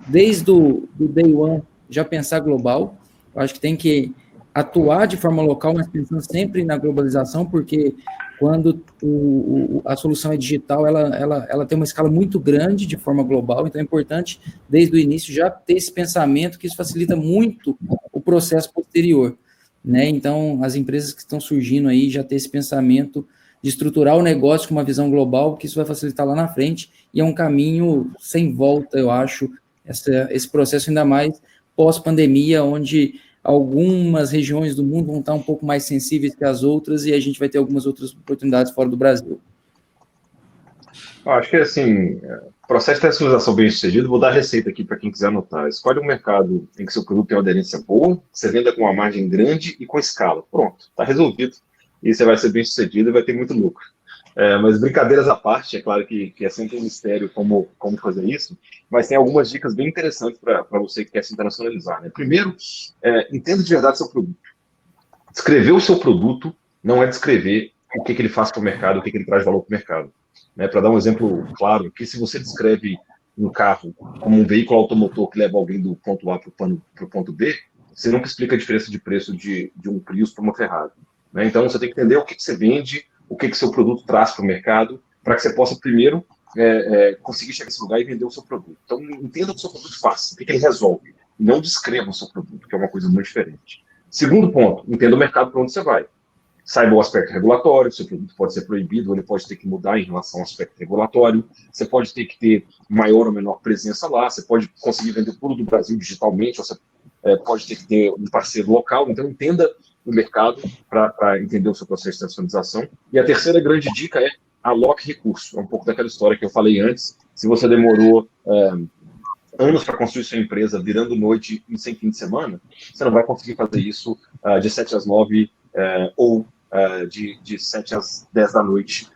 desde o day one, já pensar global. Eu acho que tem que atuar de forma local, mas pensando sempre na globalização, porque quando a solução é digital, ela tem uma escala muito grande de forma global, então é importante, desde o início, já ter esse pensamento, que isso facilita muito o processo posterior, né? Então, as empresas que estão surgindo aí já ter esse pensamento de estruturar o negócio com uma visão global, que isso vai facilitar lá na frente, e é um caminho sem volta, eu acho, esse processo, ainda mais pós-pandemia, onde algumas regiões do mundo vão estar um pouco mais sensíveis que as outras, e a gente vai ter algumas outras oportunidades fora do Brasil. Acho que, assim, processo de internacionalização bem sucedido, vou dar receita aqui para quem quiser anotar. Escolhe um mercado em que seu produto tem uma aderência boa, você venda com uma margem grande e com escala. Pronto, está resolvido. E você vai ser bem sucedido e vai ter muito lucro. Mas brincadeiras à parte, é claro que é sempre um mistério como fazer isso, mas tem algumas dicas bem interessantes para você que quer se internacionalizar, né? Primeiro, entenda de verdade seu produto. Descrever o seu produto não é descrever o que ele faz para o mercado, o que ele traz de valor para o mercado. Né? Para dar um exemplo claro, que se você descreve um carro como um veículo automotor que leva alguém do ponto A para o ponto B, você nunca explica a diferença de preço de um Prius para uma Ferrari. Né? Então, você tem que entender o que você vende, o que seu produto traz para o mercado, para que você possa, primeiro, conseguir chegar nesse lugar e vender o seu produto. Então, entenda o que o seu produto faz, o que ele resolve. Não descreva o seu produto, que é uma coisa muito diferente. Segundo ponto, entenda o mercado para onde você vai. Saiba o aspecto regulatório, seu produto pode ser proibido, ou ele pode ter que mudar em relação ao aspecto regulatório, você pode ter que ter maior ou menor presença lá, você pode conseguir vender tudo do Brasil digitalmente, ou você pode ter que ter um parceiro local, então entenda o mercado para entender o seu processo de internacionalização. E a terceira grande dica é aloque recurso. É um pouco daquela história que eu falei antes. Se você demorou anos para construir sua empresa virando noite e sem fim de semana, você não vai conseguir fazer isso de 7 às 9 ou de 7 às 10 da noite,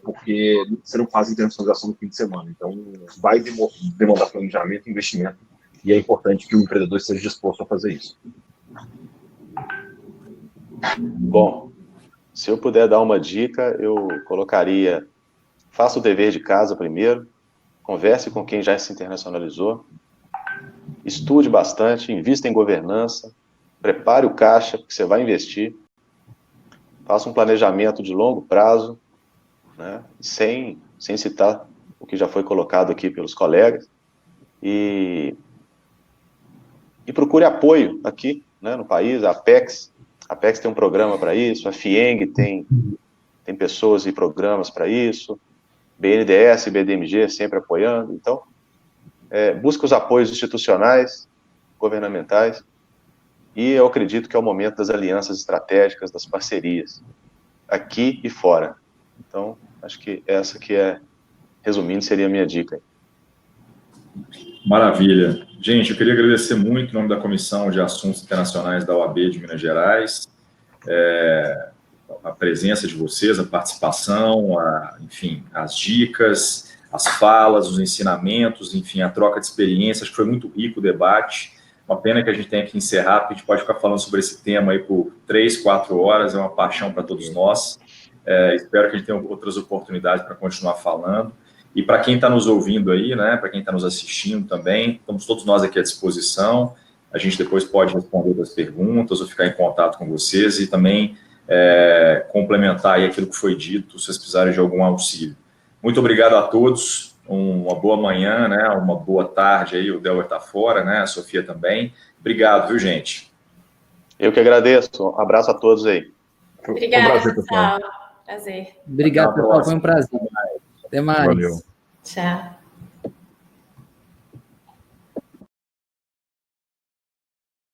porque você não faz internacionalização no fim de semana. Então, vai demandar planejamento, investimento, e é importante que o empreendedor esteja disposto a fazer isso. Bom, se eu puder dar uma dica, eu colocaria: faça o dever de casa primeiro, converse com quem já se internacionalizou, estude bastante, invista em governança, prepare o caixa, porque você vai investir, faça um planejamento de longo prazo, né, sem citar o que já foi colocado aqui pelos colegas, e procure apoio aqui né, no país, a Apex tem um programa para isso, a FIENG tem pessoas e programas para isso, BNDES e BDMG sempre apoiando. Então, busca os apoios institucionais, governamentais, e eu acredito que é o momento das alianças estratégicas, das parcerias, aqui e fora. Então, acho que essa que resumindo, seria a minha dica. Maravilha. Gente, eu queria agradecer muito em nome da Comissão de Assuntos Internacionais da OAB de Minas Gerais, a presença de vocês, a participação, enfim, as dicas, as falas, os ensinamentos, enfim, a troca de experiências. Acho que foi muito rico o debate. Uma pena que a gente tenha que encerrar, porque a gente pode ficar falando sobre esse tema aí por 3, 4 horas, é uma paixão para todos nós. Espero que a gente tenha outras oportunidades para continuar falando. E para quem está nos ouvindo aí, né, para quem está nos assistindo também, estamos todos nós aqui à disposição. A gente depois pode responder outras perguntas ou ficar em contato com vocês e também complementar aí aquilo que foi dito, se vocês precisarem de algum auxílio. Muito obrigado a todos. Uma boa manhã, né? Uma boa tarde aí, o Delber está fora, né? A Sofia também. Obrigado, viu, gente? Eu que agradeço. Um abraço a todos aí. Obrigada, pessoal. Prazer. Obrigado, pessoal. Foi um prazer. Até mais. Valeu. Tchau.